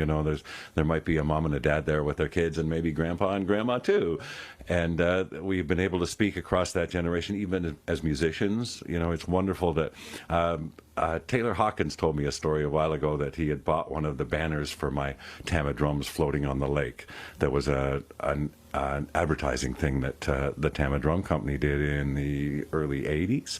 There might be a mom and a dad there with their kids, and maybe grandpa and grandma too. And we've been able to speak across that generation, even as musicians. It's wonderful that Taylor Hawkins told me a story a while ago that he had bought one of the banners for my Tama drums floating on the lake. There was an advertising thing that the Tama Drum Company did in the early 80s,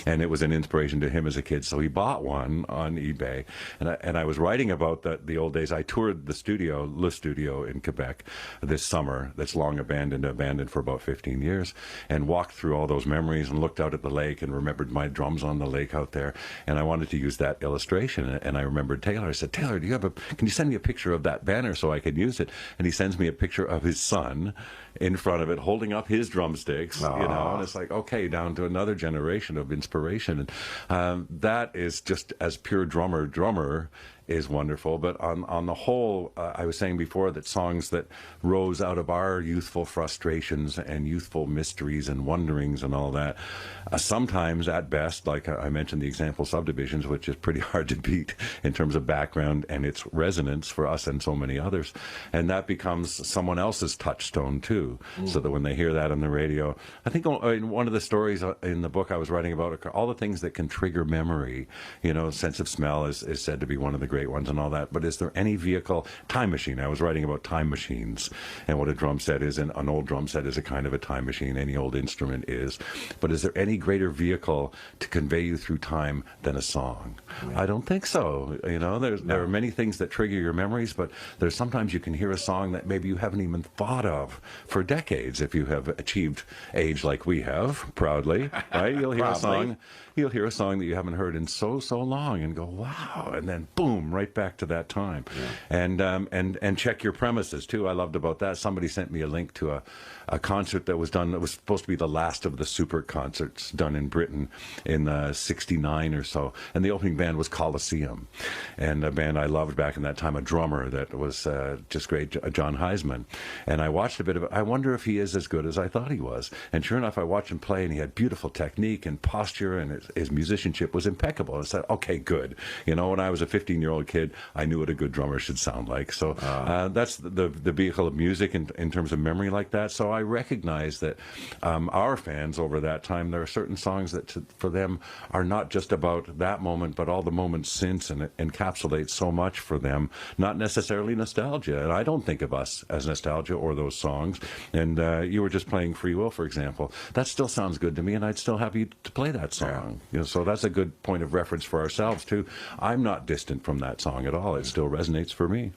and it was an inspiration to him as a kid, so he bought one on eBay. And I was writing about the old days. I toured the studio, Le Studio in Quebec this summer, that's long abandoned for about 15 years, and walked through all those memories and looked out at the lake and remembered my drums on the lake out there, and I wanted to use that illustration. And I remembered Taylor. I said, Taylor, can you send me a picture of that banner so I can use it? And he sends me a picture of his son in front of it, holding up his drumsticks, you know, and it's like, okay, down to another generation of inspiration. And that is just as pure drummer is wonderful. But on the whole, I was saying before that songs that rose out of our youthful frustrations and youthful mysteries and wonderings and all that, sometimes at best, like I mentioned the example Subdivisions, which is pretty hard to beat in terms of background and its resonance for us and so many others, and that becomes someone else's touchstone too. So that when they hear that on the radio, I think in one of the stories in the book I was writing about all the things that can trigger memory, you know, sense of smell is said to be one of the great ones and all that. But is there any vehicle? Time machine. I was writing about time machines and what a drum set is, and an old drum set is a kind of a time machine. Any old instrument is. But is there any greater vehicle to convey you through time than a song? Yeah. I don't think so. You know, there are many things that trigger your memories, but there's sometimes you can hear a song that maybe you haven't even thought of for decades if you have achieved age like we have, proudly, right? You'll hear a song. You'll hear a song that you haven't heard in so long and go, wow, and then boom, right back to that time. Yeah. And check your premises too. I loved about that. Somebody sent me a link to a concert that was done, that was supposed to be the last of the super concerts done in Britain in 69 or so. And the opening band was Colosseum. And a band I loved back in that time, a drummer that was just great, John Heisman. And I watched a bit of it. I wonder if he is as good as I thought he was. And sure enough, I watched him play, and he had beautiful technique and posture, and his musicianship was impeccable. And I said, okay, good. You know, when I was a 15-year-old kid, I knew what a good drummer should sound like. So that's the vehicle of music in terms of memory like that. So I recognize that our fans over that time, there are certain songs that for them are not just about that moment, but all the moments since, and it encapsulates so much for them, not necessarily nostalgia. And I don't think of us as nostalgia or those songs. And you were just playing Free Will, for example. That still sounds good to me, and I'd still happy to play that song. Yeah. You know, so that's a good point of reference for ourselves, too. I'm not distant from that song at all. It still resonates for me.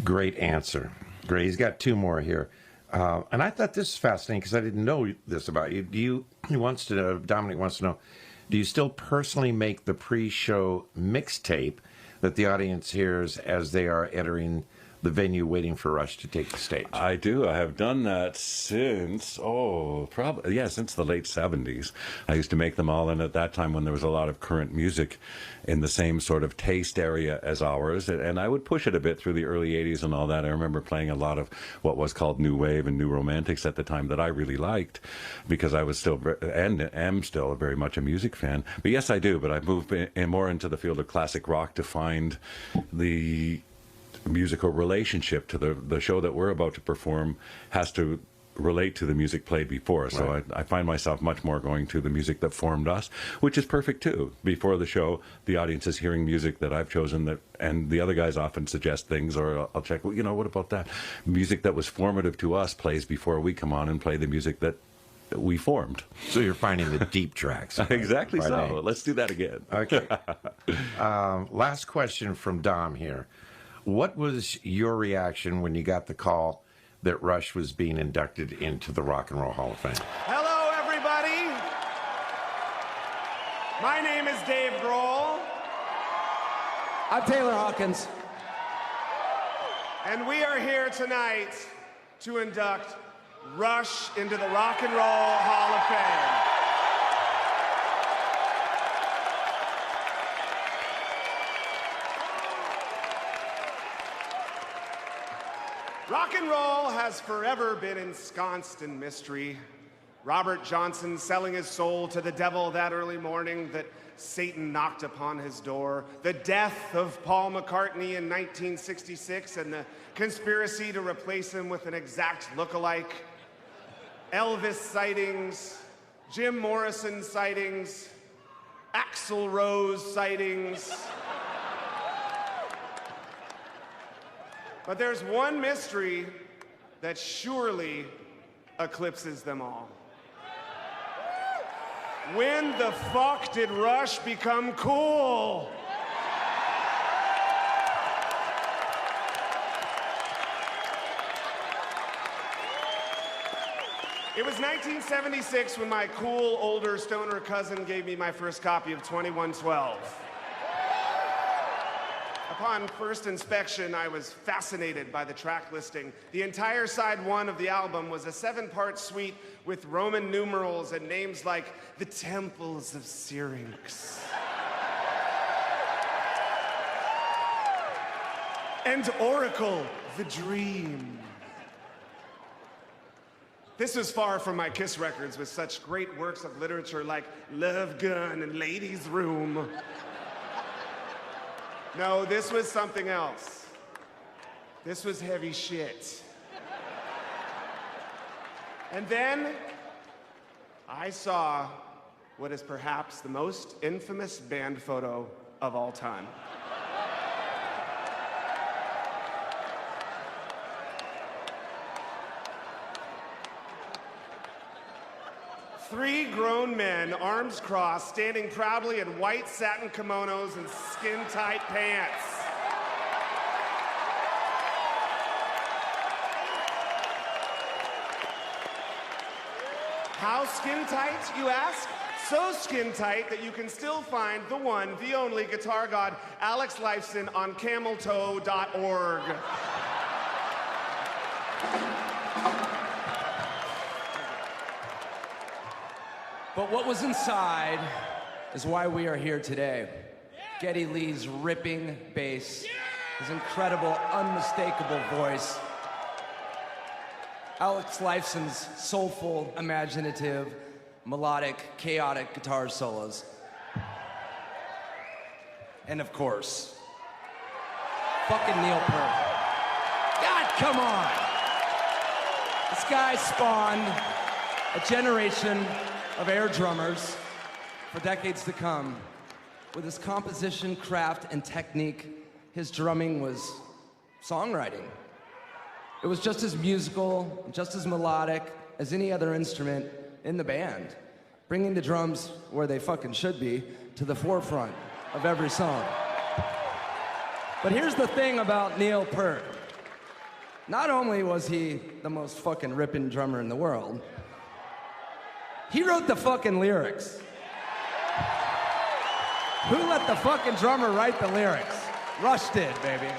Great answer. Great. He's got two more here. And I thought this was fascinating because I didn't know this about you. Dominic wants to know, do you still personally make the pre-show mixtape that the audience hears as they are entering the venue waiting for Rush to take the stage? I do. I have done that since, since the late 70s. I used to make them all, and at that time when there was a lot of current music in the same sort of taste area as ours, and I would push it a bit through the early 80s and all that. I remember playing a lot of what was called New Wave and New Romantics at the time that I really liked, because I was still, and am still, very much a music fan. But yes, I do, but I've moved more into the field of classic rock to find the musical relationship to the show that we're about to perform has to relate to the music played before. So right. I find myself much more going to the music that formed us, which is perfect too. Before the show, the audience is hearing music that I've chosen, and the other guys often suggest things, or I'll check, well, you know, what about that? Music that was formative to us plays before we come on and play the music that we formed. So you're finding the deep tracks. Exactly so. Let's do that again. Okay. Last question from Dom here. What was your reaction when you got the call that Rush was being inducted into the Rock and Roll Hall of Fame? Hello, everybody. My name is Dave Grohl. I'm Taylor Hawkins. And we are here tonight to induct Rush into the Rock and Roll Hall of Fame. Rock and roll has forever been ensconced in mystery. Robert Johnson selling his soul to the devil that early morning that Satan knocked upon his door. The death of Paul McCartney in 1966 and the conspiracy to replace him with an exact look-alike. Elvis sightings, Jim Morrison sightings, Axl Rose sightings. But there's one mystery that surely eclipses them all. When the fuck did Rush become cool? It was 1976 when my cool older stoner cousin gave me my first copy of 2112. Upon first inspection, I was fascinated by the track listing. The entire side one of the album was a 7-part suite with Roman numerals and names like the Temples of Syrinx and Oracle, the Dream. This was far from my Kiss records with such great works of literature like Love Gun and Ladies' Room. No, this was something else. This was heavy shit. And then I saw what is perhaps the most infamous band photo of all time. Three grown men, arms crossed, standing proudly in white satin kimonos and skin-tight pants. How skin-tight, you ask? So skin-tight that you can still find the one, the only guitar god, Alex Lifeson, on cameltoe.org. But what was inside is why we are here today. Geddy Lee's ripping bass, his incredible, unmistakable voice, Alex Lifeson's soulful, imaginative, melodic, chaotic guitar solos. And of course, fucking Neil Peart. God, come on! This guy spawned a generation of air drummers for decades to come. With his composition, craft, and technique, his drumming was songwriting. It was just as musical, just as melodic as any other instrument in the band, bringing the drums where they fucking should be, to the forefront of every song. But here's the thing about Neil Peart. Not only was he the most fucking ripping drummer in the world, he wrote the fucking lyrics. Who let the fucking drummer write the lyrics? Rush did, baby.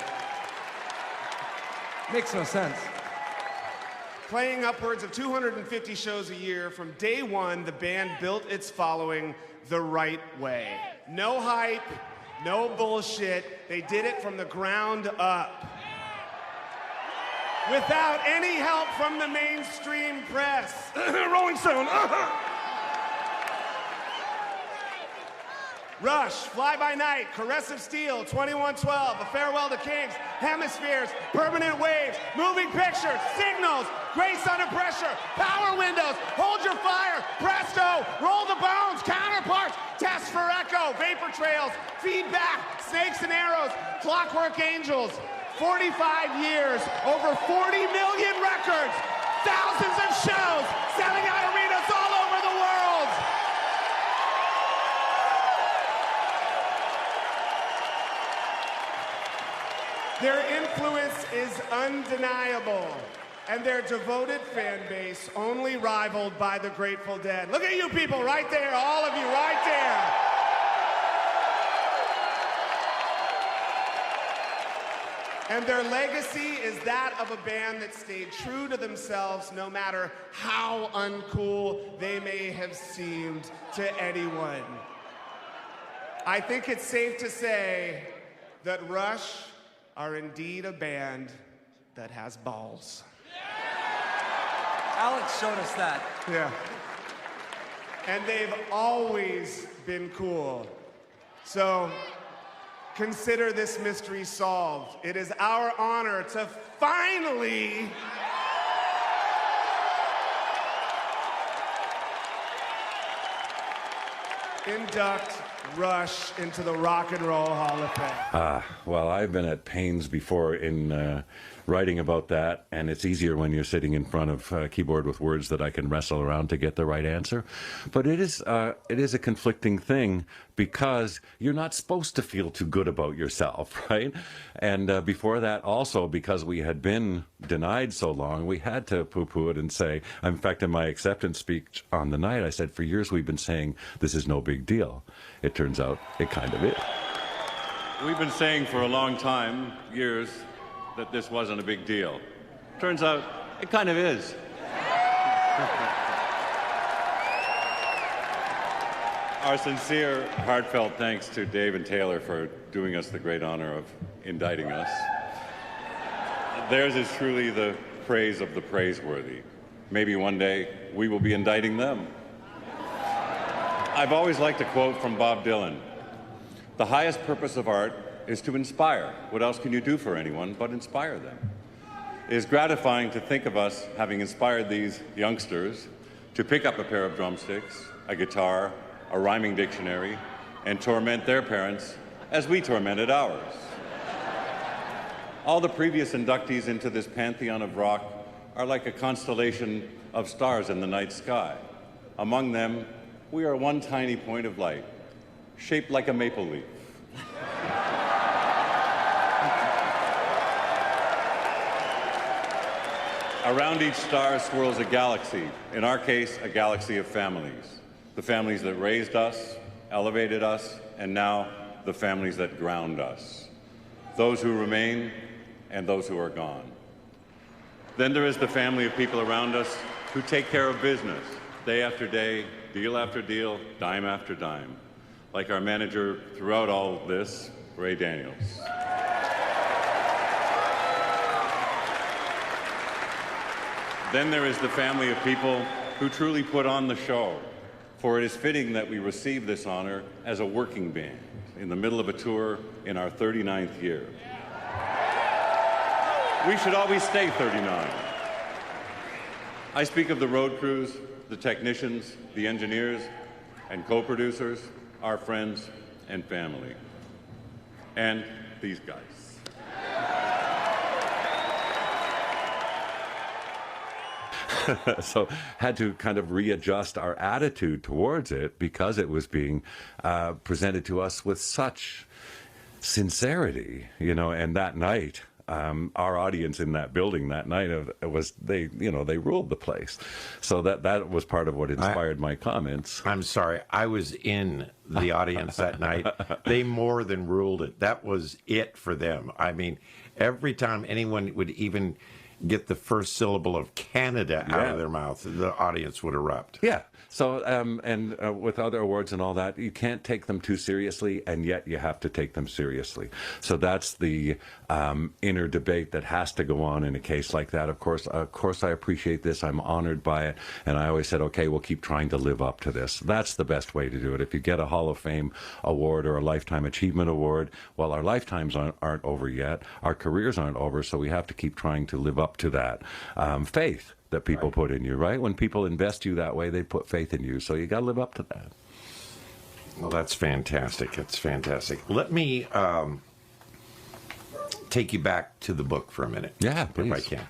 Makes no sense. Playing upwards of 250 shows a year, from day one, the band built its following the right way. No hype, no bullshit. They did it from the ground up. Without any help from the mainstream press. Rolling Stone. Rush, Fly By Night, Caress of Steel, 2112, A Farewell to Kings, Hemispheres, Permanent Waves, Moving Pictures, Signals, Grace Under Pressure, Power Windows, Hold Your Fire, Presto, Roll the Bones, Counterparts, Test for Echo, Vapor Trails, Feedback, Snakes and Arrows, Clockwork Angels. 45 years, over 40 million records, thousands of shows, selling out arenas all over the world. Their influence is undeniable, and their devoted fan base only rivaled by the Grateful Dead. Look at you people right there, all of you right there. And their legacy is that of a band that stayed true to themselves no matter how uncool they may have seemed to anyone. I think it's safe to say that Rush are indeed a band that has balls. Alex showed us that. Yeah. And they've always been cool. So consider this mystery solved. It is our honor to finally induct rush into the Rock and Roll Hall of Fame? Well, I've been at pains before in writing about that, and it's easier when you're sitting in front of a keyboard with words that I can wrestle around to get the right answer. But it is a conflicting thing because you're not supposed to feel too good about yourself, right? And before that, also because we had been denied so long, we had to poo-poo it and say, in fact, in my acceptance speech on the night, I said, for years we've been saying this is no big deal. It turns out it kind of is. We've been saying for a long time, years, that this wasn't a big deal. Turns out it kind of is. Our sincere, heartfelt thanks to Dave and Taylor for doing us the great honor of indicting us. Theirs is truly the praise of the praiseworthy. Maybe one day we will be indicting them. I've always liked a quote from Bob Dylan. The highest purpose of art is to inspire. What else can you do for anyone but inspire them? It is gratifying to think of us having inspired these youngsters to pick up a pair of drumsticks, a guitar, a rhyming dictionary, and torment their parents as we tormented ours. All the previous inductees into this pantheon of rock are like a constellation of stars in the night sky. Among them, we are one tiny point of light, shaped like a maple leaf. Around each star swirls a galaxy, in our case, a galaxy of families. The families that raised us, elevated us, and now the families that ground us. Those who remain and those who are gone. Then there is the family of people around us who take care of business, day after day, deal after deal, dime after dime. Like our manager throughout all this, Ray Daniels. Then there is the family of people who truly put on the show, for it is fitting that we receive this honor as a working band in the middle of a tour in our 39th year. We should always stay 39. I speak of the road crews, the technicians, the engineers, and co-producers, our friends and family, and these guys. So had to kind of readjust our attitude towards it because it was being presented to us with such sincerity, you know. And that night, our audience in that building that night they ruled the place. So that was part of what inspired my comments. I'm sorry, I was in the audience that night. They more than ruled it. That was it for them. I mean, every time anyone would even get the first syllable of Canada out of their mouth, the audience would erupt. Yeah. So, with other awards and all that, you can't take them too seriously, and yet you have to take them seriously. So that's the inner debate that has to go on in a case like that. Of course, I appreciate this. I'm honored by it, and I always said, okay, we'll keep trying to live up to this. That's the best way to do it. If you get a Hall of Fame award or a Lifetime Achievement Award, well, our lifetimes aren't over yet. Our careers aren't over, so we have to keep trying to live up to that faith that people put in you, right? When people invest you that way, they put faith in you. So you got to live up to that. Well, that's fantastic. It's fantastic. Let me take you back to the book for a minute. Yeah, please. If I can.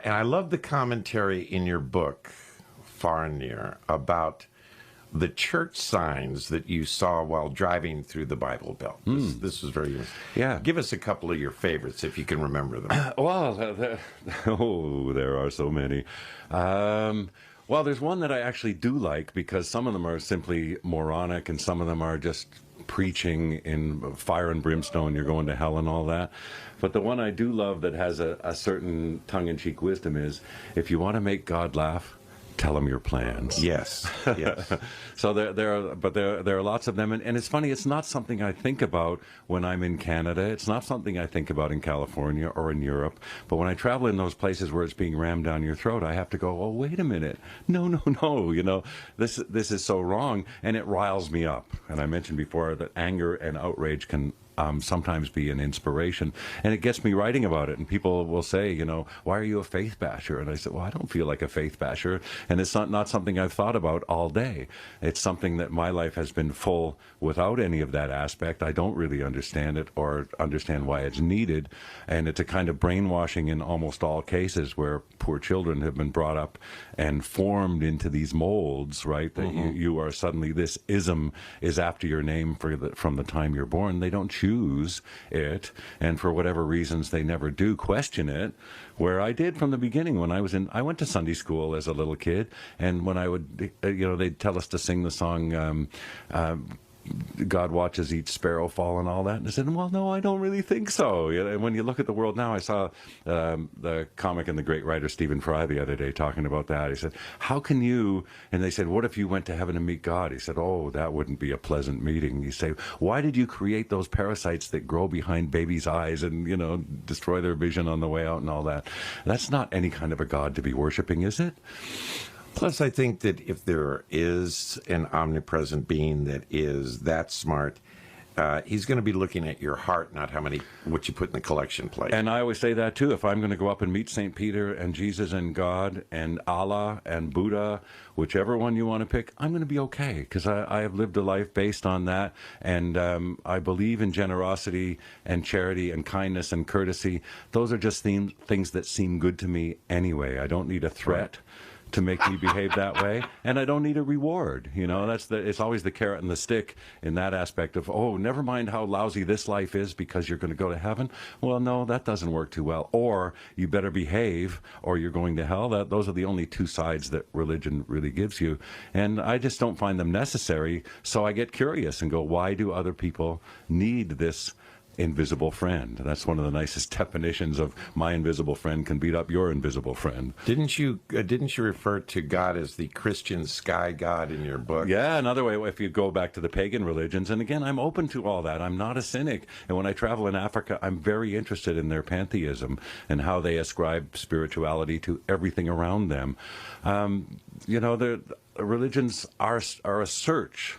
And I love the commentary in your book, Far and Near, about the church signs that you saw while driving through the Bible Belt. This was very interesting. Yeah. Give us a couple of your favorites, if you can remember them. Well, there are so many. Well, there's one that I actually do like because some of them are simply moronic and some of them are just preaching in fire and brimstone, you're going to hell and all that. But the one I do love that has a certain tongue-in-cheek wisdom is, if you want to make God laugh, tell them your plans. Yes, yes. So there are lots of them, and it's funny. It's not something I think about when I'm in Canada. It's not something I think about in California or in Europe. But when I travel in those places where it's being rammed down your throat, I have to go, oh, wait a minute, no. You know, this is so wrong, and it riles me up. And I mentioned before that anger and outrage can sometimes be an inspiration. And it gets me writing about it. And people will say, why are you a faith basher? And I said, well, I don't feel like a faith basher. And it's not something I've thought about all day. It's something that my life has been full without any of that aspect. I don't really understand it or understand why it's needed. And it's a kind of brainwashing in almost all cases where poor children have been brought up and formed into these molds, right? That you are suddenly, this ism is after your name from the time you're born. They don't choose it, and for whatever reasons they never do question it, where I did from the beginning. When I went to Sunday school as a little kid, and when I would, they'd tell us to sing the song, God watches each sparrow fall and all that. And I said, well, no, I don't really think so. And when you look at the world now, I saw the comic and the great writer Stephen Fry the other day talking about that. He said, how can you, and they said, what if you went to heaven to meet God? He said, oh, that wouldn't be a pleasant meeting. You say, why did you create those parasites that grow behind babies' eyes and, destroy their vision on the way out and all that? That's not any kind of a God to be worshiping, is it? Plus, I think that if there is an omnipresent being that is that smart, he's going to be looking at your heart, not what you put in the collection plate. And I always say that too. If I'm going to go up and meet St. Peter and Jesus and God and Allah and Buddha, whichever one you want to pick, I'm going to be okay, because I have lived a life based on that. And I believe in generosity and charity and kindness and courtesy. Those are just things that seem good to me anyway. I don't need a threat to make me behave that way, and I don't need a reward. It's always the carrot and the stick in that aspect of, oh, never mind how lousy this life is because you're going to go to heaven. Well, no, that doesn't work too well. Or you better behave or you're going to hell. Those are the only two sides that religion really gives you, and I just don't find them necessary. So I get curious and go, why do other people need this invisible friend? That's one of the nicest definitions of my invisible friend can beat up your invisible friend. Didn't you refer to God as the Christian sky god in your book? Yeah, another way, if you go back to the pagan religions, and again, I'm open to all that. I'm not a cynic. And when I travel in Africa, I'm very interested in their pantheism and how they ascribe spirituality to everything around them. The religions are a search.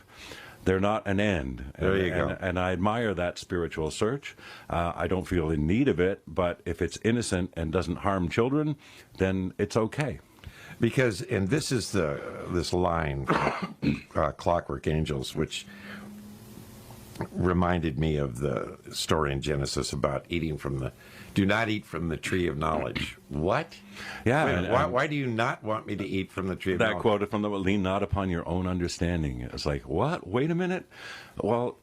They're not an end. There you go. And I admire that spiritual search. I don't feel in need of it, but if it's innocent and doesn't harm children, then it's okay. Because, and this is this line, Clockwork Angels, which reminded me of the story in Genesis about do not eat from the tree of knowledge. What? Yeah. Why do you not want me to eat from the tree of knowledge? That quote from lean not upon your own understanding. It's like, what? Wait a minute. Well,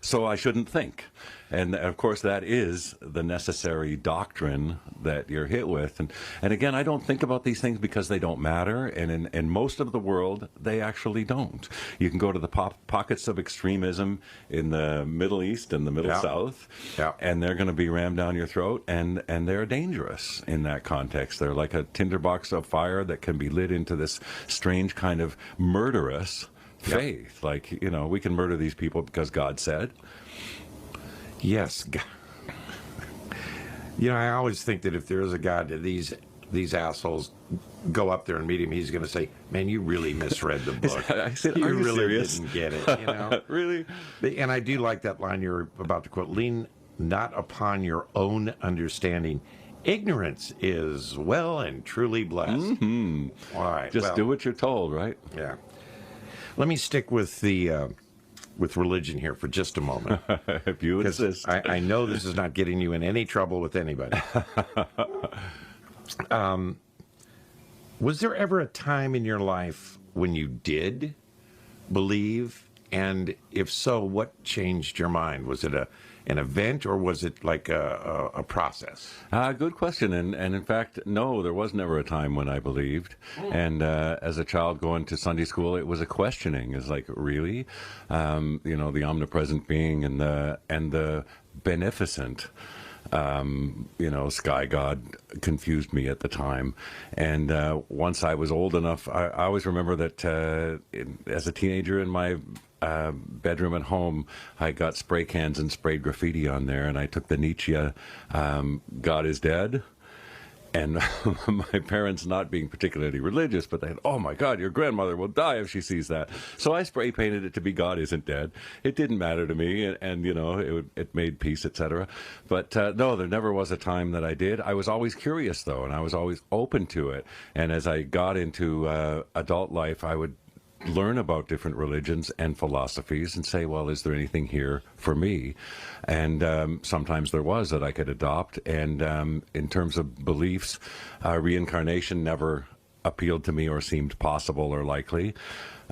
so I shouldn't think. And of course, that is the necessary doctrine that you're hit with. And again, I don't think about these things because they don't matter. And in most of the world, they actually don't. You can go to the pockets of extremism in the Middle East and the Middle South, and they're going to be rammed down your throat. And they're dangerous in that context. They're like a tinderbox of fire that can be lit into this strange kind of murderous faith. Like, we can murder these people because God said. Yes. I always think that if there is a God, these assholes go up there and meet him, he's going to say, man, you really misread the book. I said, you are you really serious? Didn't get it. Really? And I do like that line you're about to quote, lean not upon your own understanding. Ignorance is well and truly blessed. Mm-hmm. All right. Just do what you're told, right? Yeah. Let me stick with with religion here for just a moment. If you insist. I know this is not getting you in any trouble with anybody. Was there ever a time in your life when you did believe? And if so, what changed your mind? Was it an event, or was it like a process? Good question. And in fact, no, there was never a time when I believed. And as a child going to Sunday school, it was a questioning. It's like, really? The omnipresent being and the beneficent sky god confused me at the time. And once I was old enough, I always remember that as a teenager in my bedroom at home, I got spray cans and sprayed graffiti on there, and I took the Nietzsche God is dead. And my parents not being particularly religious, but they had, oh my God, your grandmother will die if she sees that. So I spray painted it to be God Isn't Dead. It didn't matter to me, and you know, it made peace, etc. But no, there never was a time that I did. I was always curious, though, and I was always open to it. And as I got into adult life, I would learn about different religions and philosophies and say, well, is there anything here for me? And sometimes there was that I could adopt. And in terms of beliefs, reincarnation never appealed to me or seemed possible or likely.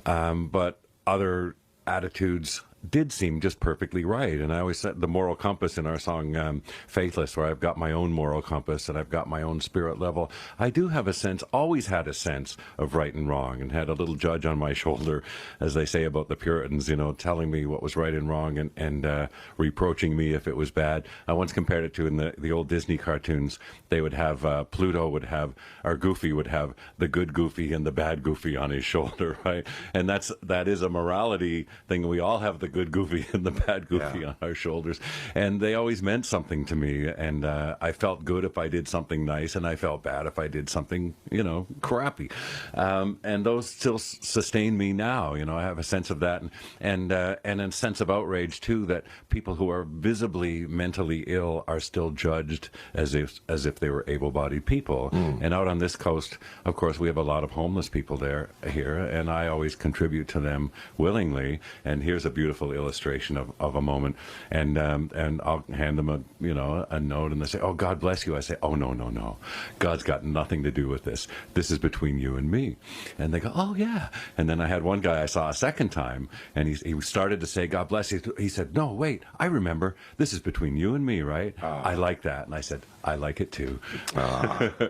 But other attitudes did seem just perfectly right. And I always said the moral compass in our song Faithless, where I've got my own moral compass and I've got my own spirit level. I do have a sense, always had a sense of right and wrong, and had a little judge on my shoulder, as they say about the Puritans, you know, telling me what was right and wrong, and reproaching me if it was bad. I once compared it to in the old Disney cartoons, they would have Pluto would have, or Goofy would have the good Goofy and the bad Goofy on his shoulder, right? And that is a morality thing. We all have the good Goofy and the bad Goofy on our shoulders, and they always meant something to me. And I felt good if I did something nice, and I felt bad if I did something, you know, crappy. And those still sustain me now. You know, I have a sense of that, and a sense of outrage too, that people who are visibly mentally ill are still judged as if they were able-bodied people. And out on this coast, of course, we have a lot of homeless people here, and I always contribute to them willingly. And here's a beautiful illustration of a moment, and I'll hand them a note, and they say, oh, God bless you. I say, oh, no, God's got nothing to do with this. This is between you and me. And they go, oh yeah. And then I had one guy I saw a second time, and he started to say, God bless you. He said, no, wait, I remember, this is between you and me, right? I like that. And I said, I like it too.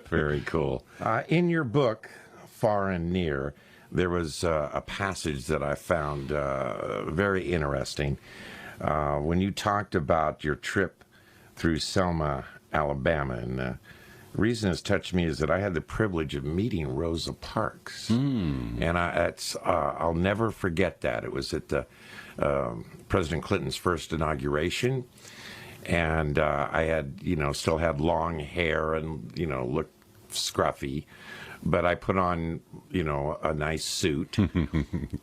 Very cool. In your book, Far and Near, there was a passage that I found very interesting when you talked about your trip through Selma, Alabama. And the reason it's touched me is that I had the privilege of meeting Rosa Parks. And I'll never forget that. It was at the President Clinton's first inauguration. And I had, still had long hair and, looked scruffy. But I put on, a nice suit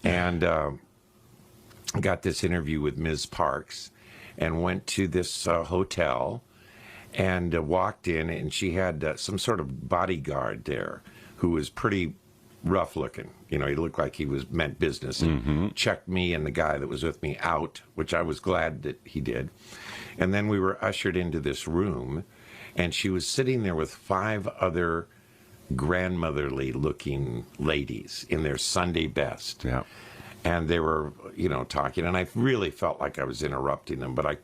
and got this interview with Ms. Parks and went to this hotel and walked in, and she had some sort of bodyguard there who was pretty rough looking. He looked like he meant business, and checked me and the guy that was with me out, which I was glad that he did. And then we were ushered into this room, and she was sitting there with 5 other grandmotherly looking ladies in their Sunday best. Yeah. And they were, talking, and I really felt like I was interrupting them, but I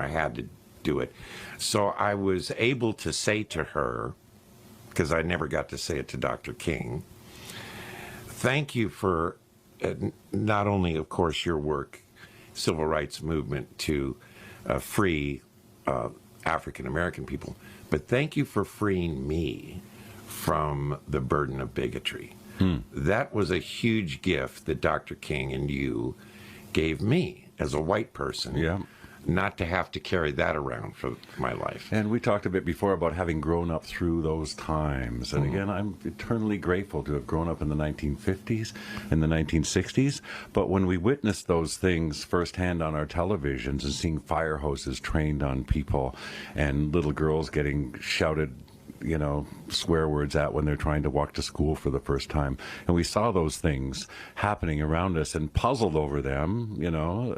had to do it. So I was able to say to her, because I never got to say it to Dr. King, thank you for not only, of course, your work, civil rights movement to free African American people, but thank you for freeing me from the burden of bigotry. That was a huge gift that Dr. King and you gave me as a white person, not to have to carry that around for my life. And we talked a bit before about having grown up through those times. And again, I'm eternally grateful to have grown up in the 1950s and the 1960s. But when we witnessed those things firsthand on our televisions and seeing fire hoses trained on people and little girls getting shouted swear words at when they're trying to walk to school for the first time. And we saw those things happening around us and puzzled over them,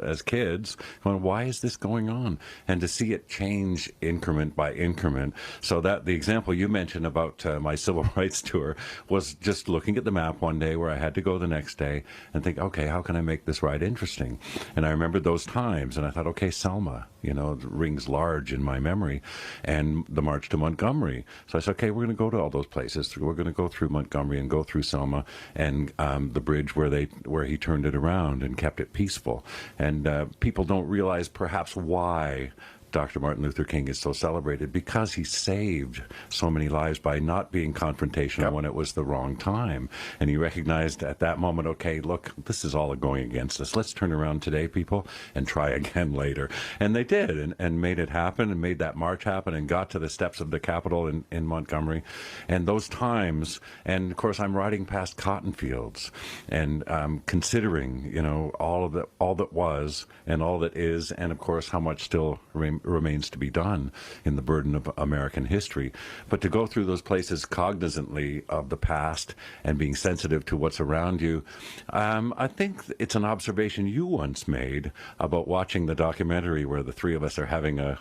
as kids, going, why is this going on? And to see it change increment by increment. So that the example you mentioned about my civil rights tour was just looking at the map one day where I had to go the next day and think, okay, how can I make this ride interesting? And I remembered those times, and I thought, okay, Selma, it rings large in my memory, and the march to Montgomery. So I said, okay, we're going to go to all those places. We're going to go through Montgomery and go through Selma and the bridge where he turned it around and kept it peaceful. And people don't realize perhaps why Dr. Martin Luther King is so celebrated because he saved so many lives by not being confrontational when it was the wrong time. And he recognized at that moment, okay, look, this is all going against us. Let's turn around today, people, and try again later. And they did, and made it happen, and made that march happen, and got to the steps of the Capitol in Montgomery. And those times, and of course, I'm riding past cotton fields and considering, you know, all that was and all that is, and of course, how much still remains to be done in the burden of American history. But to go through those places cognizantly of the past and being sensitive to what's around you, I think it's an observation you once made about watching the documentary where the three of us are having a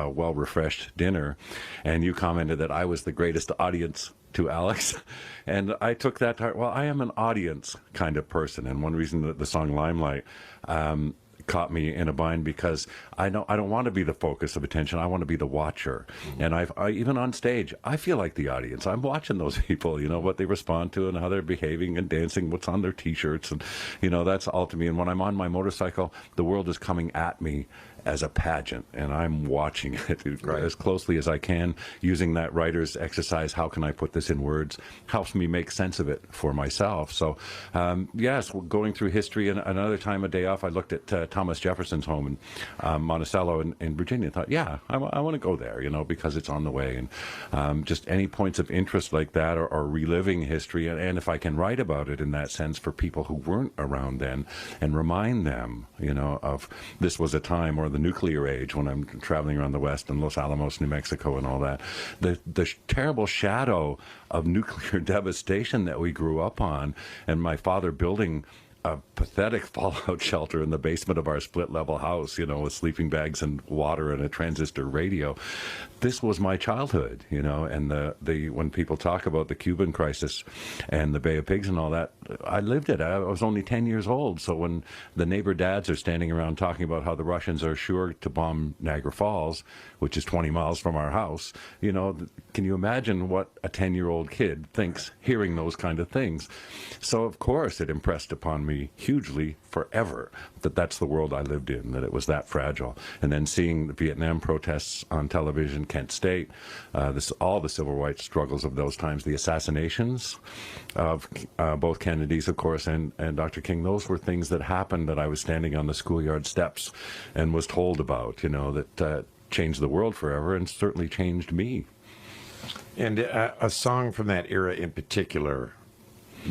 well-refreshed dinner, and you commented that I was the greatest audience to Alex, and I took that to heart. Well, I am an audience kind of person, and one reason that the song Limelight caught me in a bind, because I don't want to be the focus of attention. I want to be the watcher. And I even on stage, I feel like the audience. I'm watching those people, you know, what they respond to and how they're behaving and dancing, what's on their T-shirts, and you know, that's all to me. And when I'm on my motorcycle, the world is coming at me as a pageant, and I'm watching it as closely as I can, using that writer's exercise. How can I put this in words? Helps me make sense of it for myself. So, yes, going through history. And another time, a day off, I looked at Thomas Jefferson's home in Monticello in Virginia, and thought, yeah, I want to go there, you know, because it's on the way. And just any points of interest like that, or reliving history, and if I can write about it in that sense for people who weren't around then, and remind them, you know, of this was a time, or the nuclear age, when I'm traveling around the West and Los Alamos, New Mexico, and all that, the terrible shadow of nuclear devastation that we grew up on, and my father building a pathetic fallout shelter in the basement of our split-level house, you know, with sleeping bags and water and a transistor radio. This was my childhood, you know, and the when people talk about the Cuban crisis and the Bay of Pigs and all that, I lived it. I was only 10 years old, so when the neighbor dads are standing around talking about how the Russians are sure to bomb Niagara Falls, which is 20 miles from our house, you know, can you imagine what a 10-year-old kid thinks hearing those kind of things? So, of course, it impressed upon me hugely forever that that's the world I lived in, that it was that fragile. And then seeing the Vietnam protests on television, Kent State, all the civil rights struggles of those times, the assassinations of both Kennedys, of course, and Dr. King, those were things that happened that I was standing on the schoolyard steps and was told about, you know, that changed the world forever, and certainly changed me. And a song from that era in particular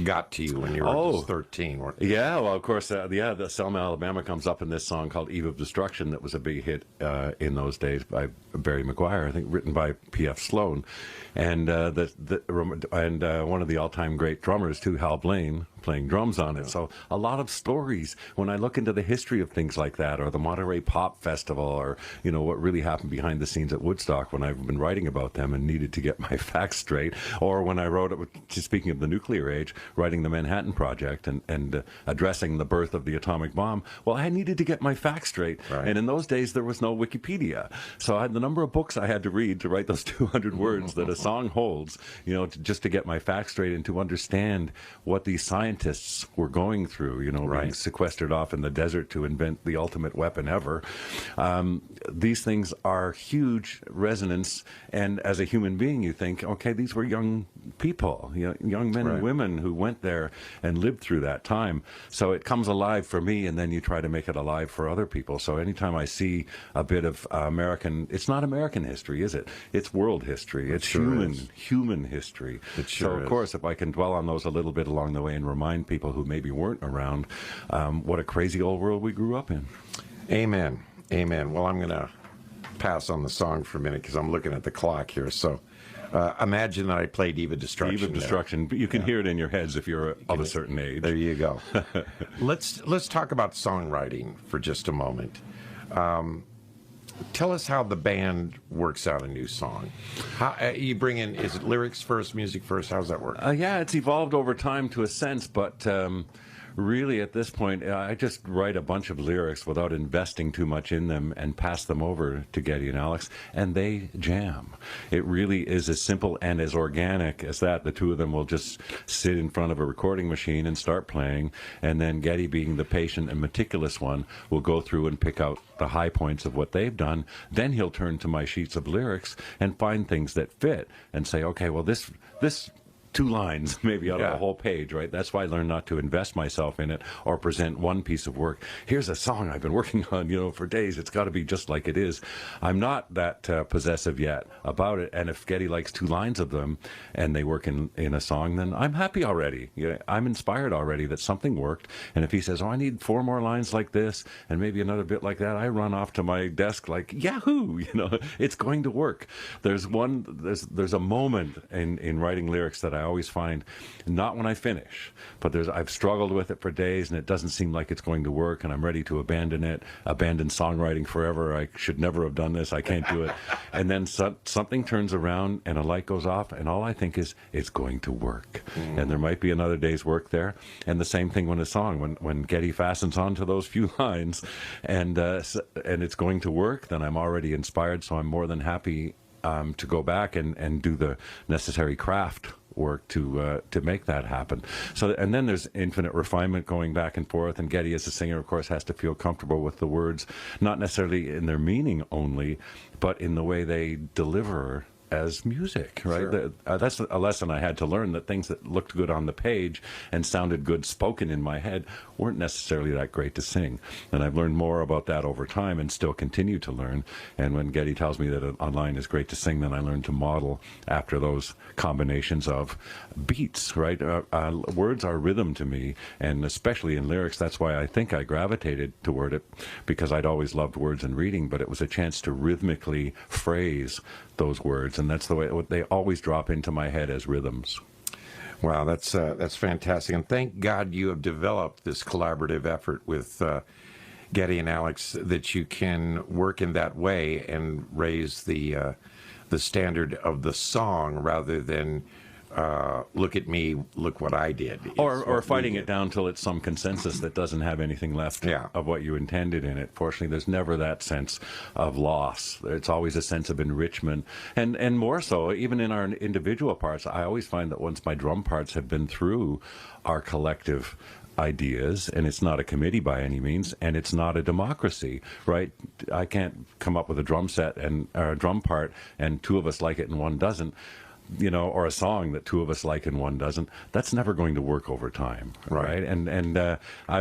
got to you when you were just 13. Yeah, well, of course, the Selma, Alabama comes up in this song called Eve of Destruction that was a big hit in those days by Barry McGuire, I think, written by P.F. Sloan. And one of the all-time great drummers, too, Hal Blaine, playing drums on it. So a lot of stories, when I look into the history of things like that, or the Monterey Pop Festival, or, you know, what really happened behind the scenes at Woodstock when I've been writing about them and needed to get my facts straight, or when I wrote, speaking of the nuclear age, writing the Manhattan Project and addressing the birth of the atomic bomb, well, I needed to get my facts straight. Right. And in those days, there was no Wikipedia. So I had the number of books I had to read to write those 200 words that a song holds, you know, just to get my facts straight and to understand what these scientists were going through, you know, being sequestered off in the desert to invent the ultimate weapon ever. These things are huge resonance, and as a human being, you think, okay, these were young people, you know, young men and women who went there and lived through that time. So it comes alive for me, and then you try to make it alive for other people. So anytime I see a bit of American, it's not American history, is it? It's world history. It's human history. It sure so, of course, if I can dwell on those a little bit along the way and remind people who maybe weren't around what a crazy old world we grew up in. Amen. Amen. Well, I'm going to pass on the song for a minute because I'm looking at the clock here. So imagine that I played Eve of Destruction. Eve of Destruction. But you can hear it in your heads if you're of a certain age. There you go. Let's talk about songwriting for just a moment. Tell us how the band works out a new song. How you bring in, is it lyrics first, music first? How does that work? Yeah, it's evolved over time to a sense, but Really, at this point, I just write a bunch of lyrics without investing too much in them and pass them over to Geddy and Alex, and they jam. It really is as simple and as organic as that. The two of them will just sit in front of a recording machine and start playing, and then Geddy, being the patient and meticulous one, will go through and pick out the high points of what they've done. Then he'll turn to my sheets of lyrics and find things that fit and say, okay, well, this 2 lines maybe out of the whole page, right? That's why I learned not to invest myself in it or present one piece of work. Here's a song I've been working on, for days. It's got to be just like it is. I'm not that possessive yet about it. And if Geddy likes 2 lines of them and they work in a song, then I'm happy already. I'm inspired already that something worked. And if he says, I need 4 more lines like this and maybe another bit like that, I run off to my desk like, yahoo, it's going to work. There's a moment in writing lyrics that I always find, not when I finish, but I've struggled with it for days and it doesn't seem like it's going to work and I'm ready to abandon songwriting forever. I should never have done this. I can't do it. And then something turns around and a light goes off and all I think is, it's going to work. And there might be another day's work there. And the same thing when a song, when Geddy fastens onto those few lines and it's going to work, then I'm already inspired. So I'm more than happy to go back and do the necessary craft work to make that happen. So, and then there's infinite refinement going back and forth. And Geddy, as a singer, of course, has to feel comfortable with the words, not necessarily in their meaning only, but in the way they deliver as music, right? Sure. That's a lesson I had to learn, that things that looked good on the page and sounded good spoken in my head weren't necessarily that great to sing. And I've learned more about that over time and still continue to learn. And when Geddy tells me that online is great to sing, then I learn to model after those combinations of beats, right? Words are rhythm to me, and especially in lyrics. That's why I think I gravitated toward it, because I'd always loved words and reading, but it was a chance to rhythmically phrase those words, and that's the way they always drop into my head as rhythms. Wow, that's fantastic, and thank God you have developed this collaborative effort with Geddy and Alex, that you can work in that way and raise the standard of the song rather than look at me, look what I did. Or fighting it down till it's some consensus that doesn't have anything left of what you intended in it. Fortunately, there's never that sense of loss. It's always a sense of enrichment. And more so, even in our individual parts, I always find that once my drum parts have been through our collective ideas, and it's not a committee by any means, and it's not a democracy, right? I can't come up with a drum set and a drum part and 2 of us like it and 1 doesn't. Or a song that 2 of us like and 1 doesn't. That's never going to work over time, right? And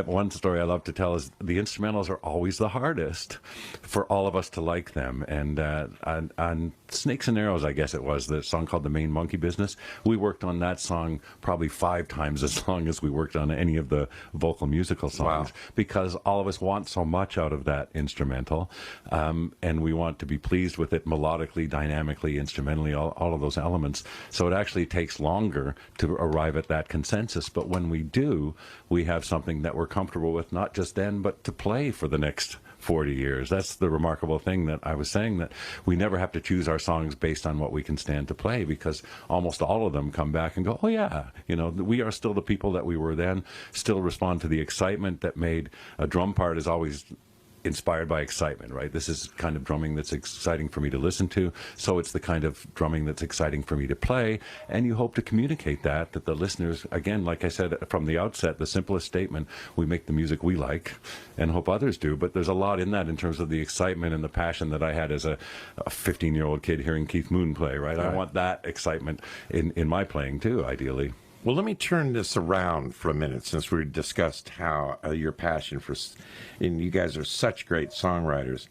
one story I love to tell is the instrumentals are always the hardest for all of us to like them. And on Snakes and Arrows, I guess it was, the song called The Main Monkey Business, we worked on that song probably 5 times as long as we worked on any of the vocal musical songs, because all of us want so much out of that instrumental, and we want to be pleased with it melodically, dynamically, instrumentally, all of those elements. So it actually takes longer to arrive at that consensus. But when we do, we have something that we're comfortable with, not just then, but to play for the next 40 years. That's the remarkable thing that I was saying, that we never have to choose our songs based on what we can stand to play, because almost all of them come back and go, oh yeah, we are still the people that we were then, still respond to the excitement that made a drum part is always inspired by excitement, right? This is kind of drumming that's exciting for me to listen to, so it's the kind of drumming that's exciting for me to play, and you hope to communicate that the listeners, again, like I said from the outset, the simplest statement, we make the music we like and hope others do, but there's a lot in that in terms of the excitement and the passion that I had as a 15-year-old kid hearing Keith Moon play, right? I want that excitement in my playing too, ideally. Well, let me turn this around for a minute, since we discussed how your passion for, and you guys are such great songwriters,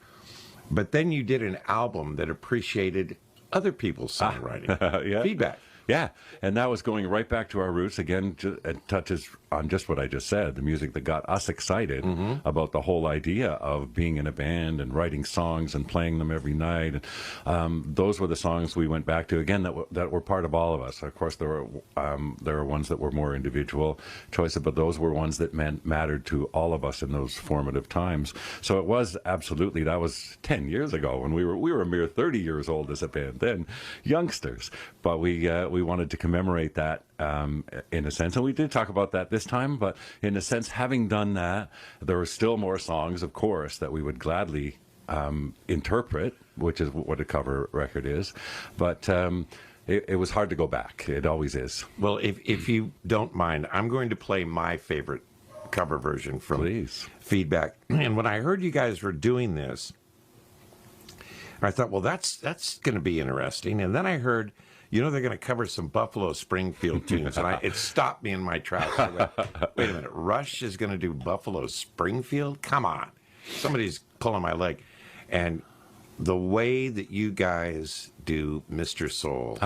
but then you did an album that appreciated other people's songwriting. Feedback. Yeah, and that was going right back to our roots. Again, it touches on just what I just said, the music that got us excited about the whole idea of being in a band and writing songs and playing them every night. And those were the songs we went back to, again, that were part of all of us. Of course, there were ones that were more individual choices, but those were ones that mattered to all of us in those formative times. So it was absolutely, that was 10 years ago when we were a mere 30 years old as a band then, youngsters. But we we wanted to commemorate that in a sense. And we did talk about that this time, but in a sense, having done that, there were still more songs, of course, that we would gladly interpret, which is what a cover record is. But it was hard to go back. It always is. Well, if you don't mind, I'm going to play my favorite cover version from Feedback. And when I heard you guys were doing this, I thought, well, that's going to be interesting. And then I heard, they're going to cover some Buffalo Springfield tunes. And it stopped me in my tracks. I went, wait a minute, Rush is going to do Buffalo Springfield? Come on. Somebody's pulling my leg. And the way that you guys do Mr. Soul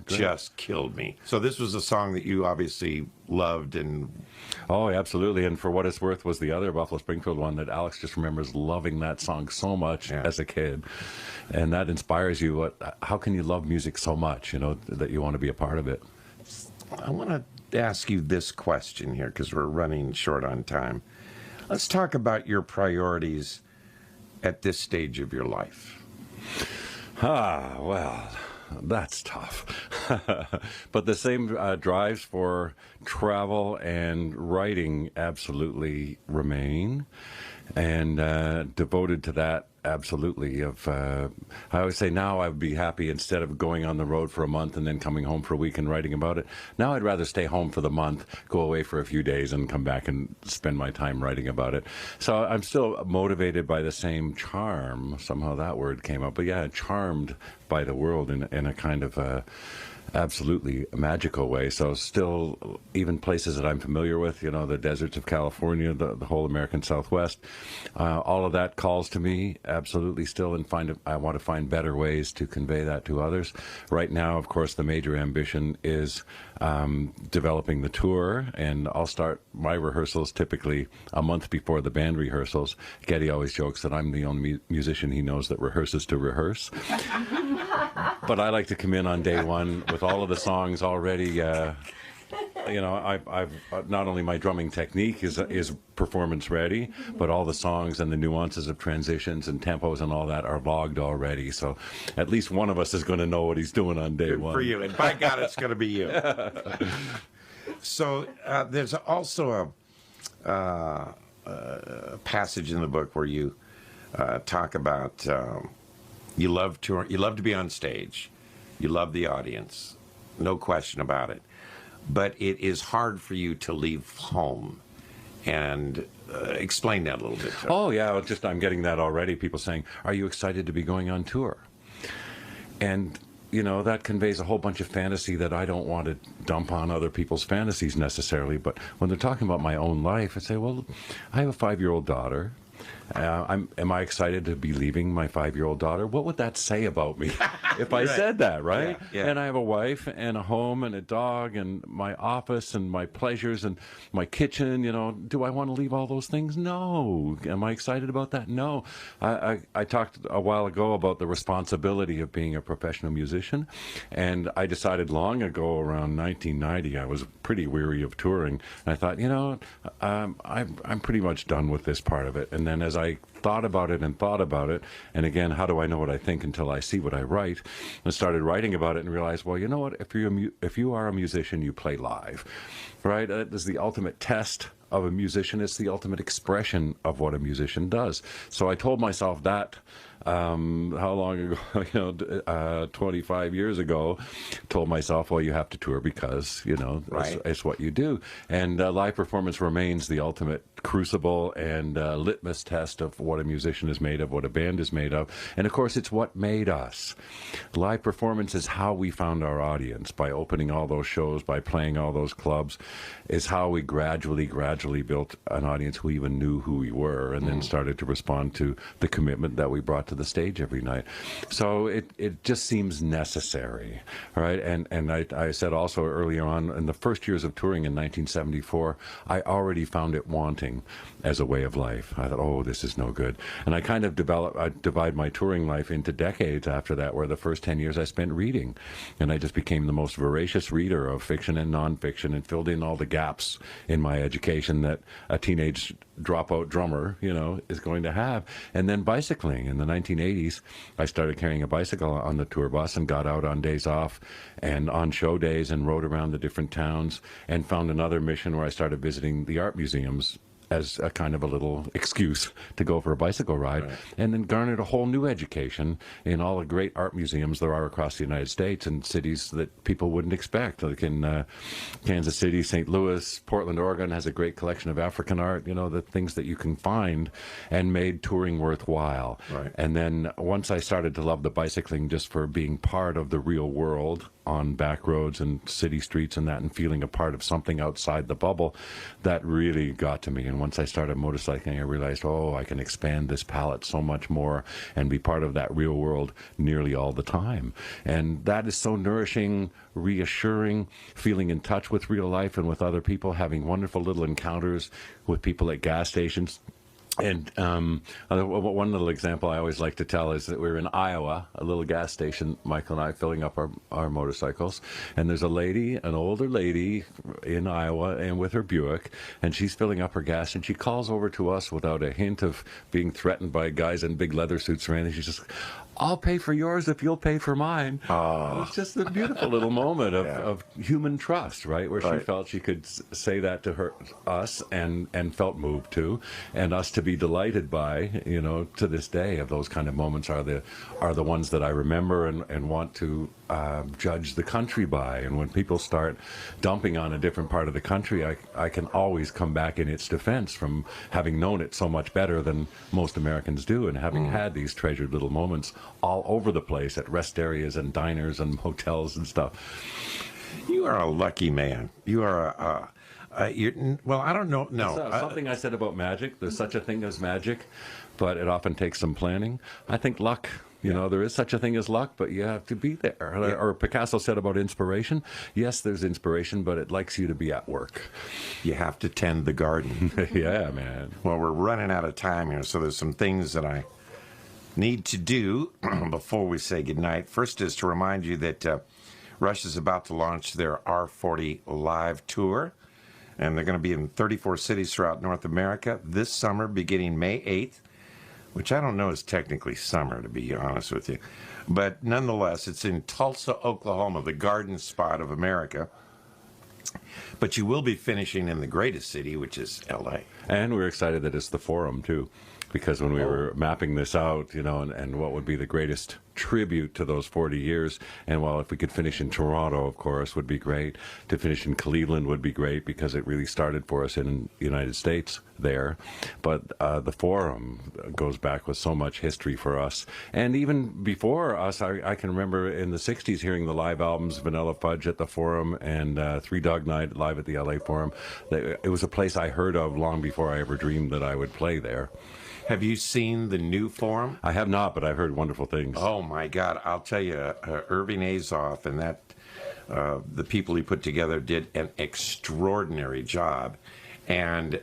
just killed me. So this was a song that you obviously loved. Oh, absolutely. And for what it's worth was the other Buffalo Springfield one that Alex just remembers loving that song so much as a kid. And that inspires you. How can you love music so much, that you want to be a part of it? I want to ask you this question here because we're running short on time. Let's talk about your priorities at this stage of your life. Well, that's tough. But the same drives for travel and writing absolutely remain, and devoted to that. Absolutely. I always say now I would be happy instead of going on the road for a month and then coming home for a week and writing about it. Now I'd rather stay home for the month, go away for a few days, and come back and spend my time writing about it. So I'm still motivated by the same charm. Somehow that word came up. But yeah, charmed by the world in a kind of absolutely magical way. So still, even places that I'm familiar with, the deserts of California, the whole American Southwest, all of that calls to me absolutely still, and I want to find better ways to convey that to others. Right now, of course, the major ambition is developing the tour, and I'll start my rehearsals typically a month before the band rehearsals. Getty always jokes that I'm the only musician he knows that rehearses to rehearse. But I like to come in on day one with all of the songs already. I've not only my drumming technique is performance ready, but all the songs and the nuances of transitions and tempos and all that are logged already. So at least one of us is going to know what he's doing on day one. For you, and by God, it's going to be you. So there's also a passage in the book where you talk about. You love to be on stage. You love the audience. No question about it. But it is hard for you to leave home. And explain that a little bit. Oh, yeah. I'm getting that already. People saying, are you excited to be going on tour? And, that conveys a whole bunch of fantasy that I don't want to dump on other people's fantasies necessarily. But when they're talking about my own life, I say, well, I have a 5-year-old daughter. Am I excited to be leaving my 5-year-old daughter? What would that say about me if I said that, right? Yeah. And I have a wife and a home and a dog and my office and my pleasures and my kitchen. Do I want to leave all those things? No. Am I excited about that? No. I talked a while ago about the responsibility of being a professional musician, and I decided long ago, around 1990, I was pretty weary of touring, and I thought, I'm pretty much done with this part of it. And then as I thought about it, and again, how do I know what I think until I see what I write, and started writing about it and realized, well, you know what, if you are a musician, you play live, right? That is the ultimate test of a musician. It's the ultimate expression of what a musician does. So I told myself that how long ago, 25 years ago, told myself, well, you have to tour because, it's what you do. And live performance remains the ultimate crucible and litmus test of what a musician is made of, what a band is made of. And of course, it's what made us. Live performance is how we found our audience. By opening all those shows, by playing all those clubs, is how we gradually built an audience who even knew who we were, and then started to respond to the commitment that we brought to the stage every night. So it just seems necessary, right? And I said also earlier on, in the first years of touring in 1974, I already found it wanting as a way of life. I thought, oh, this is no good. And I kind of divide my touring life into decades after that, where the first 10 years I spent reading. And I just became the most voracious reader of fiction and nonfiction, and filled in all the gaps in my education that a teenage dropout drummer, is going to have. And then bicycling in the 1980s, I started carrying a bicycle on the tour bus and got out on days off and on show days and rode around the different towns and found another mission where I started visiting the art museums as a kind of a little excuse to go for a bicycle ride, right. And then garnered a whole new education in all the great art museums there are across the United States and cities that people wouldn't expect. Like in Kansas City, St. Louis, Portland, Oregon has a great collection of African art, you know, the things that you can find, and made touring worthwhile. Right. And then once I started to love the bicycling just for being part of the real world on back roads and city streets and that, and feeling a part of something outside the bubble, that really got to me. And once I started motorcycling, I realized, oh, I can expand this palette so much more and be part of that real world nearly all the time. And that is so nourishing, reassuring, feeling in touch with real life and with other people, having wonderful little encounters with people at gas stations. And one little example I always like to tell is that we were in Iowa, a little gas station, Michael and I, filling up our motorcycles. And there's a lady, an older lady in Iowa, and with her Buick, and she's filling up her gas, and she calls over to us without a hint of being threatened by guys in big leather suits or anything. She just, I'll pay for yours if you'll pay for mine. Oh. It's just a beautiful little moment of human trust, right? Where she felt she could say that to us and felt moved to, and us to be delighted by, you know, to this day. Of those kind of moments are the ones that I remember and want to judge the country by. And when people start dumping on a different part of the country, I can always come back in its defense from having known it so much better than most Americans do, and having had these treasured little moments all over the place at rest areas and diners and hotels and stuff. You are a lucky man. You are well, I don't know. No, something I said about magic. There's such a thing as magic, but it often takes some planning. I think luck. You know, there is such a thing as luck, but you have to be there. Yeah. Or Picasso said about inspiration, yes, there's inspiration, but it likes you to be at work. You have to tend the garden. Yeah, man. Well, we're running out of time here, so there's some things that I need to do before we say goodnight. First is to remind you that Rush is about to launch their R40 Live Tour, and they're going to be in 34 cities throughout North America this summer, beginning May 8th, which I don't know is technically summer, to be honest with you. But nonetheless, it's in Tulsa, Oklahoma, the garden spot of America. But you will be finishing in the greatest city, which is L.A. And we're excited that it's the Forum, too, because when we were mapping this out, you know, and what would be the greatest tribute to those 40 years, and well, if we could finish in Toronto, of course, would be great. To finish in Cleveland would be great, because it really started for us in the United States there. But the Forum goes back with so much history for us. And even before us, I can remember in the 60s hearing the live albums, Vanilla Fudge at the Forum and Three Dog Night live at the LA Forum. It was a place I heard of long before I ever dreamed that I would play there. Have you seen the new Forum? I have not, but I've heard wonderful things. Oh, my God. I'll tell you, Irving Azoff and the people he put together did an extraordinary job. And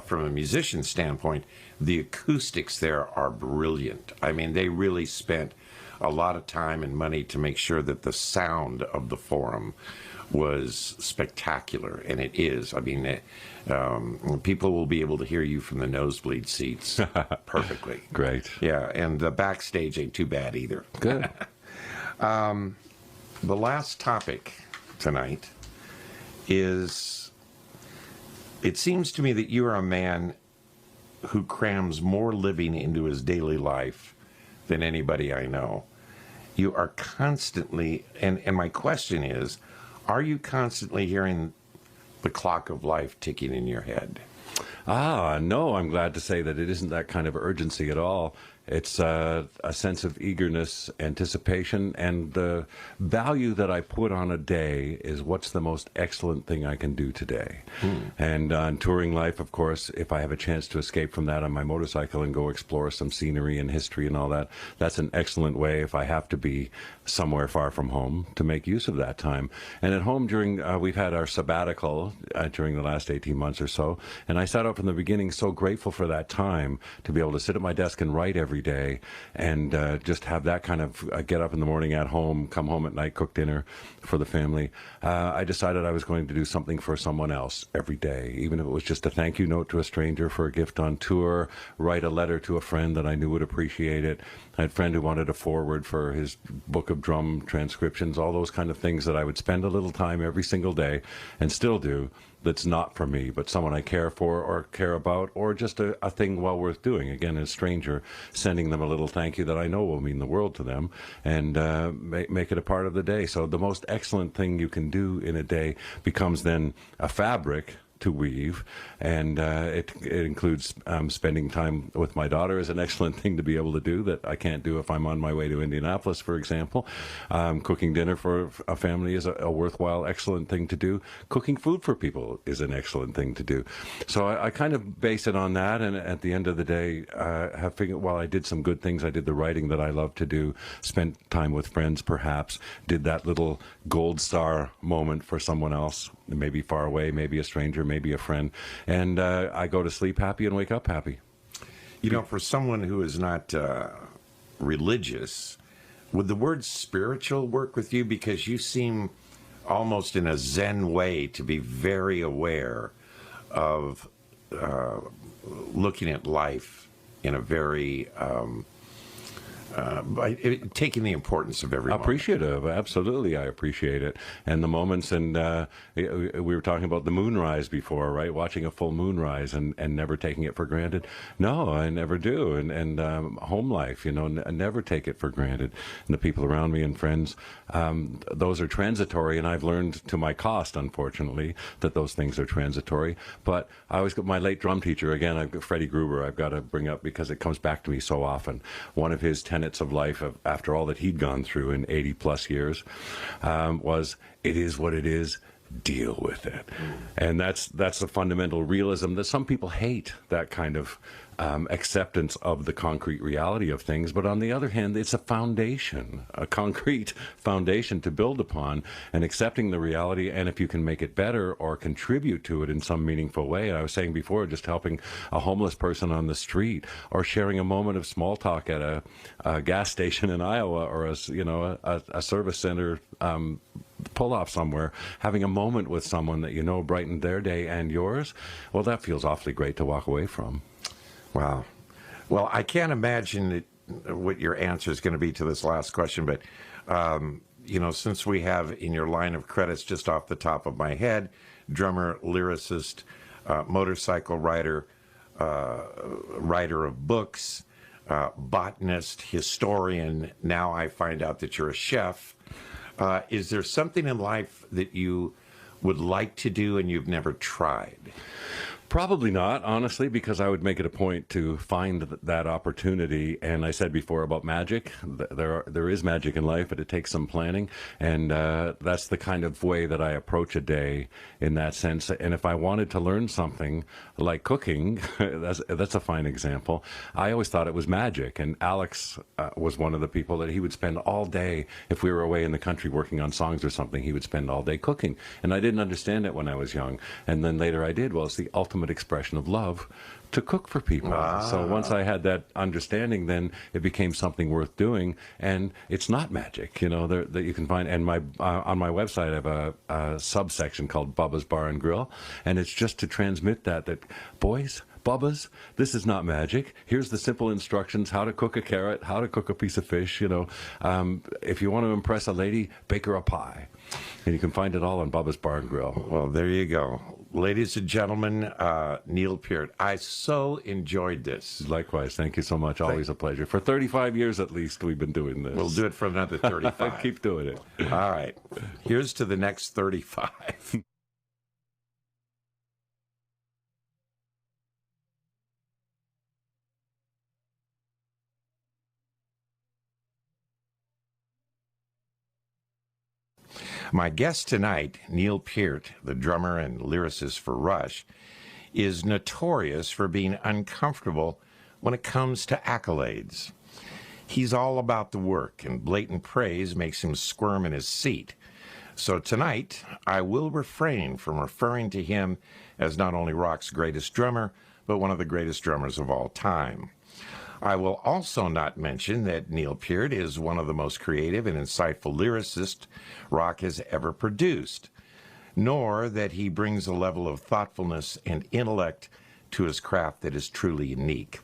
from a musician standpoint, the acoustics there are brilliant. I mean, they really spent a lot of time and money to make sure that the sound of the Forum was spectacular, and it is. I mean, people will be able to hear you from the nosebleed seats perfectly. Great. Yeah, and the backstage ain't too bad either. Good. The last topic tonight is, it seems to me that you are a man who crams more living into his daily life than anybody I know. You are constantly, and my question is, are you constantly hearing the clock of life ticking in your head? No, I'm glad to say that it isn't that kind of urgency at all. It's a sense of eagerness, anticipation, and the value that I put on a day is what's the most excellent thing I can do today. And on touring life, of course, if I have a chance to escape from that on my motorcycle and go explore some scenery and history and all that, that's an excellent way, if I have to be somewhere far from home, to make use of that time. And at home, we've had our sabbatical during the last 18 months or so, and I started out from the beginning so grateful for that time to be able to sit at my desk and write every every day, and just have that kind of get up in the morning at home, come home at night, cook dinner for the family. I decided I was going to do something for someone else every day, even if it was just a thank you note to a stranger for a gift on tour, write a letter to a friend that I knew would appreciate it. I had a friend who wanted a forward for his book of drum transcriptions, all those kind of things that I would spend a little time every single day, and still do, that's not for me, but someone I care for or care about, or just a thing well worth doing. Again, a stranger, sending them a little thank you that I know will mean the world to them, and make it a part of the day. So the most excellent thing you can do in a day becomes then a fabric to weave, and it includes spending time with my daughter is an excellent thing to be able to do that I can't do if I'm on my way to Indianapolis, for example. Cooking dinner for a family is a worthwhile, excellent thing to do. Cooking food for people is an excellent thing to do. So I kind of base it on that, and at the end of the day, have figured, well, I did some good things. I did the writing that I love to do, spent time with friends, perhaps, did that little gold star moment for someone else, maybe far away, maybe a stranger, maybe a friend, and I go to sleep happy and wake up happy. You know, for someone who is not religious, would the word spiritual work with you? Because you seem almost in a Zen way to be very aware of looking at life in a very taking the importance of every moment. Appreciative, absolutely, I appreciate it. And the moments, and we were talking about the moonrise before, right? Watching a full moonrise and never taking it for granted. No, I never do. And home life, you know, never take it for granted. And the people around me and friends, those are transitory, and I've learned to my cost, unfortunately, that those things are transitory. But I always got my late drum teacher, again, I've got Freddie Gruber, I've got to bring up because it comes back to me so often. One of his tenets of life, after all that he'd gone through in 80 plus years, was, it is what it is, deal with it. And that's the fundamental realism that some people hate, that kind of acceptance of the concrete reality of things. But on the other hand, it's a foundation, a concrete foundation to build upon, and accepting the reality. And if you can make it better or contribute to it in some meaningful way, and I was saying before, just helping a homeless person on the street, or sharing a moment of small talk at a gas station in Iowa, or a service center pull off somewhere, having a moment with someone that you know brightened their day and yours, well, that feels awfully great to walk away from. Wow. Well, I can't imagine what your answer is going to be to this last question, but, you know, since we have in your line of credits, just off the top of my head, drummer, lyricist, motorcycle rider, writer of books, botanist, historian, now I find out that you're a chef. Is there something in life that you would like to do and you've never tried? Probably not, honestly, because I would make it a point to find that opportunity. And I said before about magic, there is magic in life, but it takes some planning. And that's the kind of way that I approach a day in that sense. And if I wanted to learn something like cooking, that's a fine example. I always thought it was magic. And Alex was one of the people that he would spend all day, if we were away in the country working on songs or something, he would spend all day cooking. And I didn't understand it when I was young. And then later I did. Well, it's the ultimate expression of love to cook for people. So once I had that understanding, then it became something worth doing. And it's not magic, you know, that you can find. And on my website, I have a subsection called Bubba's Bar and Grill, and it's just to transmit that boys, Bubba's, this is not magic. Here's the simple instructions: how to cook a carrot, how to cook a piece of fish. You know, if you want to impress a lady, bake her a pie. And you can find it all on Bubba's Bar and Grill. Well, there you go. Ladies and gentlemen, Neil Peart, I so enjoyed this. Likewise. Thank you so much. Always a pleasure. For 35 years at least, we've been doing this. We'll do it for another 35. Keep doing it. All right. Here's to the next 35. My guest tonight, Neil Peart, the drummer and lyricist for Rush, is notorious for being uncomfortable when it comes to accolades. He's all about the work, and blatant praise makes him squirm in his seat. So tonight, I will refrain from referring to him as not only rock's greatest drummer, but one of the greatest drummers of all time. I will also not mention that Neil Peart is one of the most creative and insightful lyricists rock has ever produced, nor that he brings a level of thoughtfulness and intellect to his craft that is truly unique.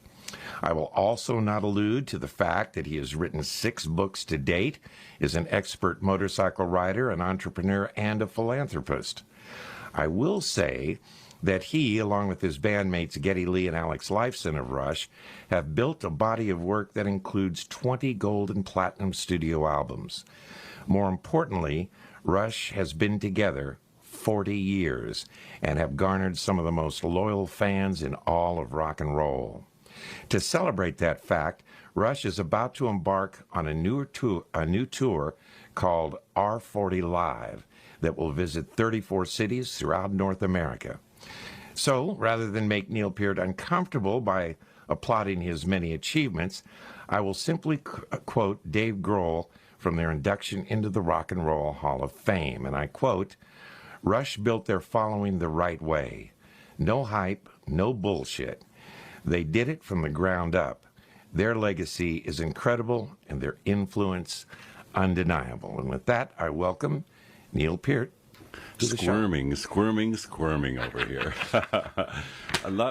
I will also not allude to the fact that he has written 6 books to date, is an expert motorcycle rider, an entrepreneur, and a philanthropist. I will say that he, along with his bandmates Geddy Lee and Alex Lifeson of Rush, have built a body of work that includes 20 gold and platinum studio albums. More importantly, Rush has been together 40 years and have garnered some of the most loyal fans in all of rock and roll. To celebrate that fact, Rush is about to embark on a new tour called R40 Live that will visit 34 cities throughout North America. So, rather than make Neil Peart uncomfortable by applauding his many achievements, I will simply quote Dave Grohl from their induction into the Rock and Roll Hall of Fame, and I quote, "Rush built their following the right way. No hype, no bullshit. They did it from the ground up. Their legacy is incredible and their influence undeniable." And with that, I welcome Neil Peart. Squirming over here.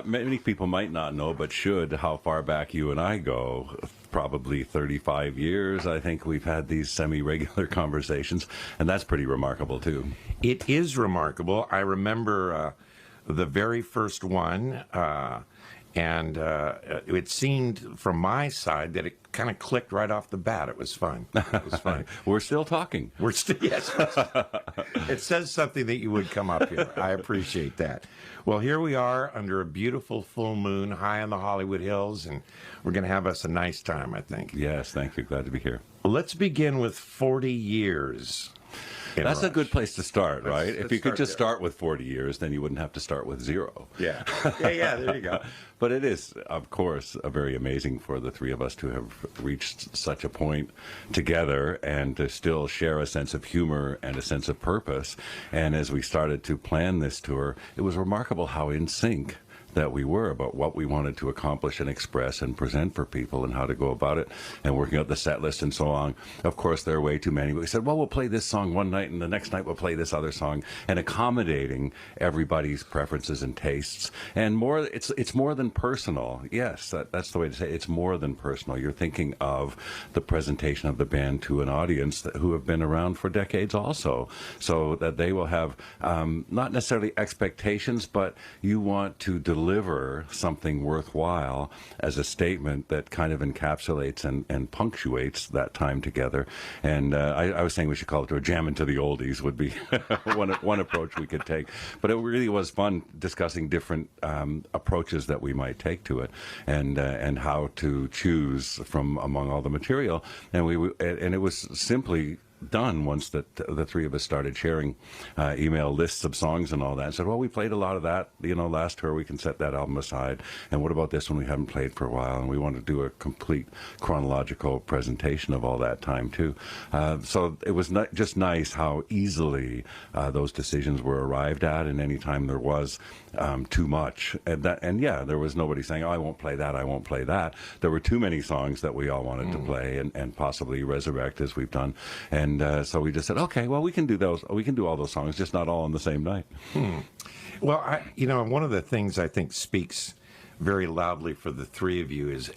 Many people might not know, but should, how far back you and I go. Probably 35 years, I think we've had these semi-regular conversations, and that's pretty remarkable, too. It is remarkable. I remember the very first one, and it seemed from my side that it kind of clicked right off the bat. It was fun. It was fun. We're still talking. We're still, yes. It says something that you would come up here. I appreciate that. Well, here we are under a beautiful full moon high on the Hollywood Hills, and we're going to have us a nice time, I think. Yes, thank you. Glad to be here. Let's begin with 40 years. That's Rush. A good place to start, right? If you could just there. start with 40 years, then you wouldn't have to start with 0. Yeah. Yeah, there you go. But it is, of course, very amazing for the three of us to have reached such a point together and to still share a sense of humor and a sense of purpose. And as we started to plan this tour, it was remarkable how in sync that we were about what we wanted to accomplish and express and present for people and how to go about it and working out the set list and so on. Of course, there are way too many. We said, well, we'll play this song one night and the next night we'll play this other song, and accommodating everybody's preferences and tastes. And more, it's more than personal. Yes, that's the way to say it. It's more than personal. You're thinking of the presentation of the band to an audience who have been around for decades also, so that they will have not necessarily expectations, but you want to deliver something worthwhile as a statement that kind of encapsulates and punctuates that time together. And I was saying we should call it a jam into the oldies would be one approach we could take. But it really was fun discussing different approaches that we might take to it and how to choose from among all the material. And it was simply done once that the three of us started sharing email lists of songs and all that, and said, well, we played a lot of that, last tour, we can set that album aside, and what about this one we haven't played for a while, and we want to do a complete chronological presentation of all that time too. So it was just nice how easily those decisions were arrived at, and any time there was too much, and yeah, there was nobody saying, oh, I won't play that. There were too many songs that we all wanted to play and possibly resurrect, as we've done. And so we just said, okay, well, we can do those. We can do all those songs, just not all on the same night. Well, one of the things I think speaks very loudly for the three of you is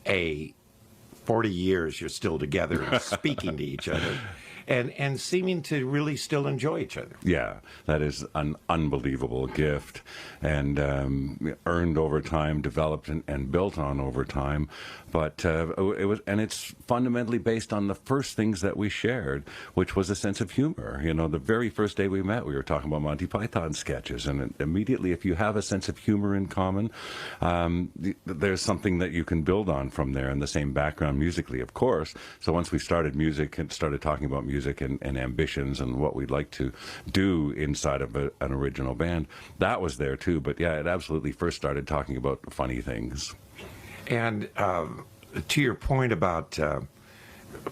40 years you're still together and speaking to each other. And seeming to really still enjoy each other. Yeah, that is an unbelievable gift, and earned over time, developed and built on over time. But it's fundamentally based on the first things that we shared, which was a sense of humor. The very first day we met, we were talking about Monty Python sketches, and immediately, if you have a sense of humor in common, there's something that you can build on from there, and the same background musically, of course. So once we started music and started talking about music and ambitions and what we'd like to do inside of an original band, that was there too. But yeah, it absolutely first started talking about funny things. And to your point about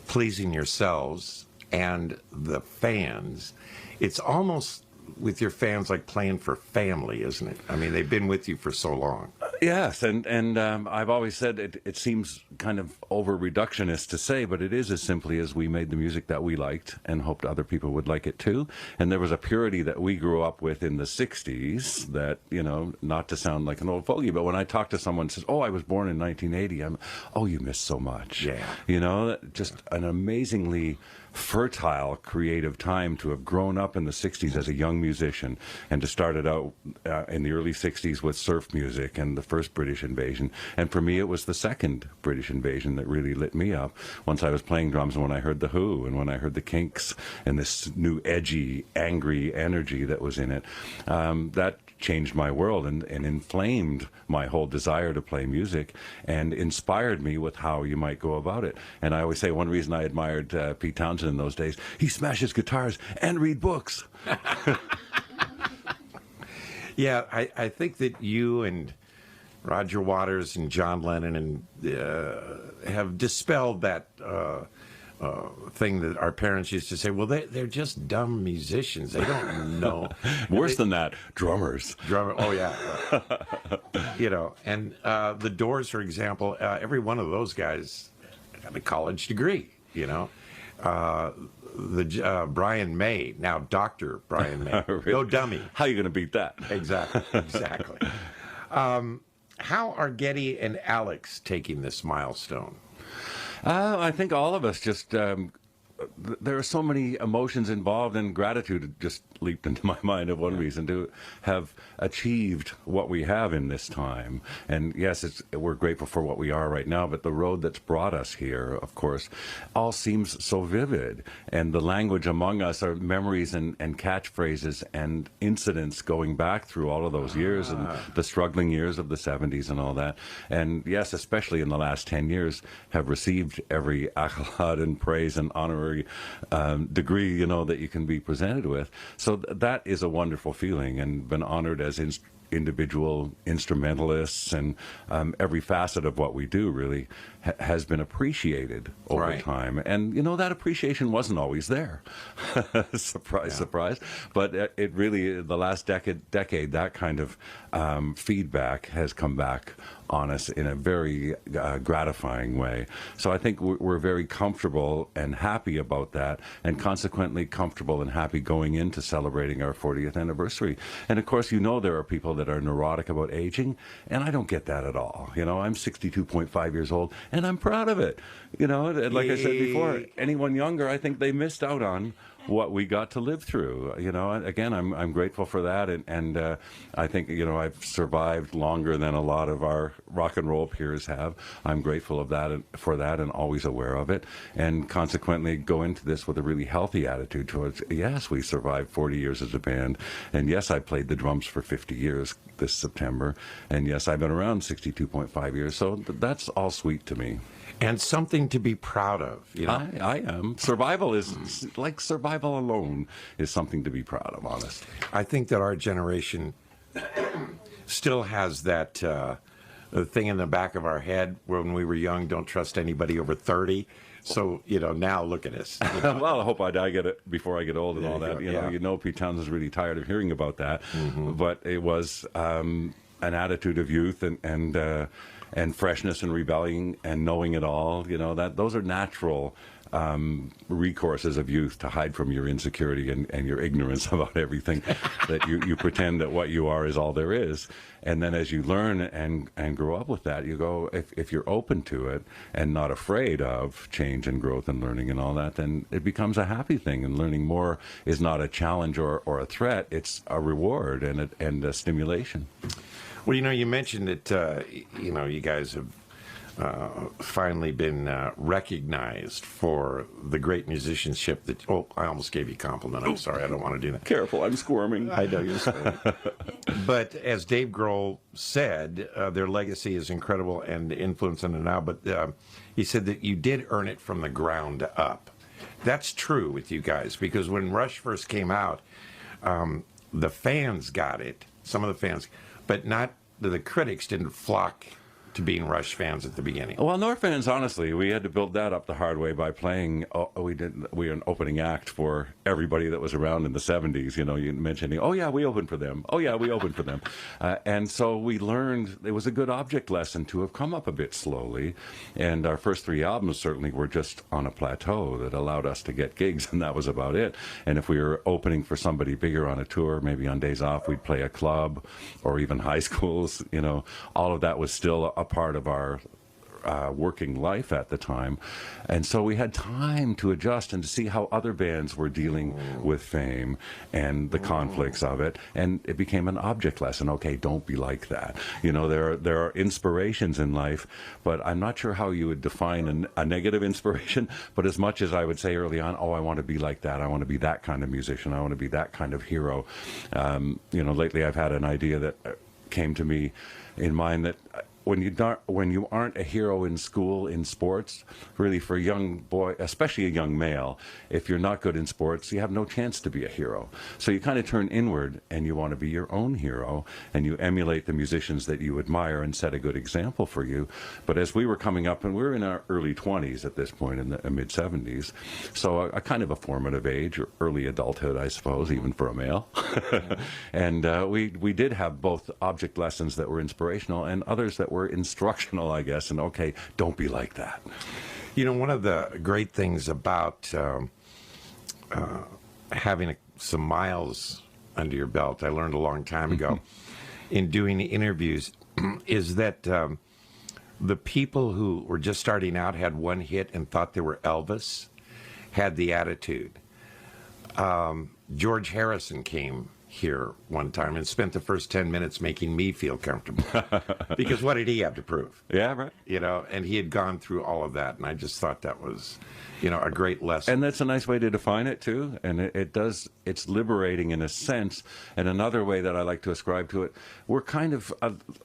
pleasing yourselves and the fans, it's almost with your fans like playing for family, isn't it? I mean, they've been with you for so long. Yes, and I've always said it seems kind of over reductionist to say, but it is as simply as we made the music that we liked and hoped other people would like it too. And there was a purity that we grew up with in the 60s that, you know, not to sound like an old fogey, but when I talk to someone who says, oh, I was born in 1980, oh, you missed so much. Yeah. You know, just an amazingly fertile creative time to have grown up in the 60s as a young musician and to start it out in the early 60s with surf music and the first British invasion. And for me, it was the second British invasion that really lit me up once I was playing drums and when I heard The Who and when I heard the Kinks and this new edgy, angry energy that was in it. That changed my world and inflamed my whole desire to play music and inspired me with how you might go about it. And I always say one reason I admired Pete Townsend in those days, he smashes guitars and read books. Yeah, I think that you and Roger Waters and John Lennon and have dispelled that thing that our parents used to say, well, they're just dumb musicians. They don't know. Worse than that, drummers. Oh, yeah. You know, and the Doors, for example, every one of those guys got a college degree, you know. Brian May, now Dr. Brian May. Really? No dummy. How are you going to beat that? Exactly. How are Geddy and Alex taking this milestone? I think all of us just, there are so many emotions involved, and gratitude just leaped into my mind of one reason to have achieved what we have in this time. And yes, we're grateful for what we are right now, but the road that's brought us here, of course, all seems so vivid. And the language among us are memories and catchphrases and incidents going back through all of those years and the struggling years of the 70s and all that. And yes, especially in the last 10 years, have received every accolade and praise and honorary degree, you know, that you can be presented with. So that is a wonderful feeling, and been honored as individual instrumentalists, and every facet of what we do really has been appreciated over time. And, you know, that appreciation wasn't always there. Surprise, surprise. But it really, the last decade, that kind of feedback has come back on us in a very gratifying way. So I think we're very comfortable and happy about that, and consequently comfortable and happy going into celebrating our 40th anniversary. And of course, you know, there are people that are neurotic about aging, and I don't get that at all. You know, I'm 62.5 years old, and I'm proud of it. You know, and like I said before, anyone younger, I think they missed out on what we got to live through. You know, again, I'm grateful for that, and I think, you know, I've survived longer than a lot of our rock and roll peers have. I'm grateful of that for that, and always aware of it, and consequently go into this with a really healthy attitude towards, yes, we survived 40 years as a band, and yes, I played the drums for 50 years this September, and yes, I've been around 62.5 years, so that's all sweet to me. And something to be proud of. You know? I am. Survival is, like survival alone, is something to be proud of, honestly. I think that our generation still has that thing in the back of our head when we were young, don't trust anybody over 30. So, you know, now look at us. You know? Well, I hope I get it before I get old and all that. You know, Pete Townsend's really tired of hearing about that. Mm-hmm. But it was an attitude of youth and freshness and rebellion and knowing it all. You know, that those are natural recourses of youth to hide from your insecurity and your ignorance about everything, that you pretend that what you are is all there is. And then as you learn and grow up with that, you go, if you're open to it and not afraid of change and growth and learning and all that, then it becomes a happy thing. And learning more is not a challenge or a threat. It's a reward and a stimulation. Well, you know, you mentioned that, you know, you guys have finally been recognized for the great musicianship that, oh, I almost gave you a compliment. I'm sorry. I don't want to do that. Careful. I'm squirming. I know you're squirming. But as Dave Grohl said, their legacy is incredible and the influence on it now. But he said that you did earn it from the ground up. That's true with you guys, because when Rush first came out, the fans got it. Some of the fans, but not the critics didn't flock to being Rush fans at the beginning? Well, North fans, honestly, we had to build that up the hard way by playing. We were an opening act for everybody that was around in the '70s. You know, you mentioning, oh yeah, we opened for them. Oh yeah, we opened for them. And so we learned it was a good object lesson to have come up a bit slowly. And our first 3 albums certainly were just on a plateau that allowed us to get gigs, and that was about it. And if we were opening for somebody bigger on a tour, maybe on days off, we'd play a club or even high schools. You know, all of that was still a part of our working life at the time. And so we had time to adjust and to see how other bands were dealing with fame and the conflicts of it. And it became an object lesson. Okay, don't be like that. You know, there are inspirations in life, but I'm not sure how you would define a negative inspiration. But as much as I would say early on, oh, I want to be like that. I want to be that kind of musician. I want to be that kind of hero. You know, lately I've had an idea that came to me in mind that when you aren't a hero in school, in sports, really for a young boy, especially a young male, if you're not good in sports, you have no chance to be a hero. So you kind of turn inward and you want to be your own hero, and you emulate the musicians that you admire and set a good example for you. But as we were coming up, and we were in our early 20s at this point, in the mid 70s, so a kind of a formative age, or early adulthood, I suppose, even for a male. And we did have both object lessons that were inspirational and others that were instructional, I guess, and okay, don't be like that. You know, one of the great things about having some miles under your belt, I learned a long time ago in doing interviews, is that the people who were just starting out, had one hit and thought they were Elvis, had the attitude. George Harrison came here one time and spent the first 10 minutes making me feel comfortable. Because what did he have to prove? Yeah, right. You know, and he had gone through all of that, and I just thought that was, you know, a great lesson. And that's a nice way to define it, too. And it's liberating in a sense. And another way that I like to ascribe to it, we're kind of,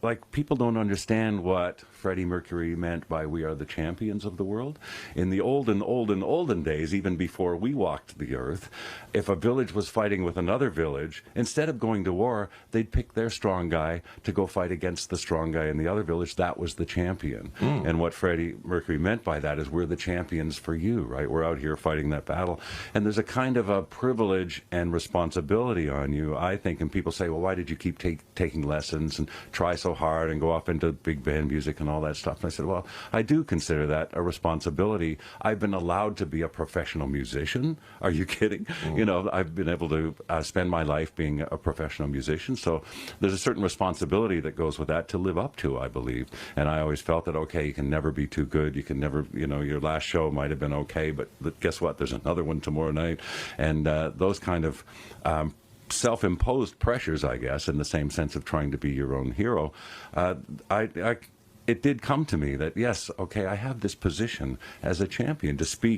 like, people don't understand what Freddie Mercury meant by "we are the champions of the world." In the olden days, even before we walked the earth, if a village was fighting with another village, instead of going to war, they'd pick their strong guy to go fight against the strong guy in the other village. That was the champion. And what Freddie Mercury meant by that is, we're the champions for you, right? We're out here fighting that battle. And there's a kind of a privilege and responsibility on you, I think. And people say, well, why did you keep taking lessons and try so hard and go off into big band music and all that stuff? And I said, well, I do consider that a responsibility. I've been allowed to be a professional musician. Are you kidding? You know, I've been able to spend my life being a professional musician. So there's a certain responsibility that goes with that to live up to, I believe. And I always felt that, okay, you can never be too good. You can never, you know, your last show might have been okay, but guess what? There's another one tomorrow night. And those kind of self-imposed pressures, I guess, in the same sense of trying to be your own hero, it did come to me that, yes, okay, I have this position as a champion to speak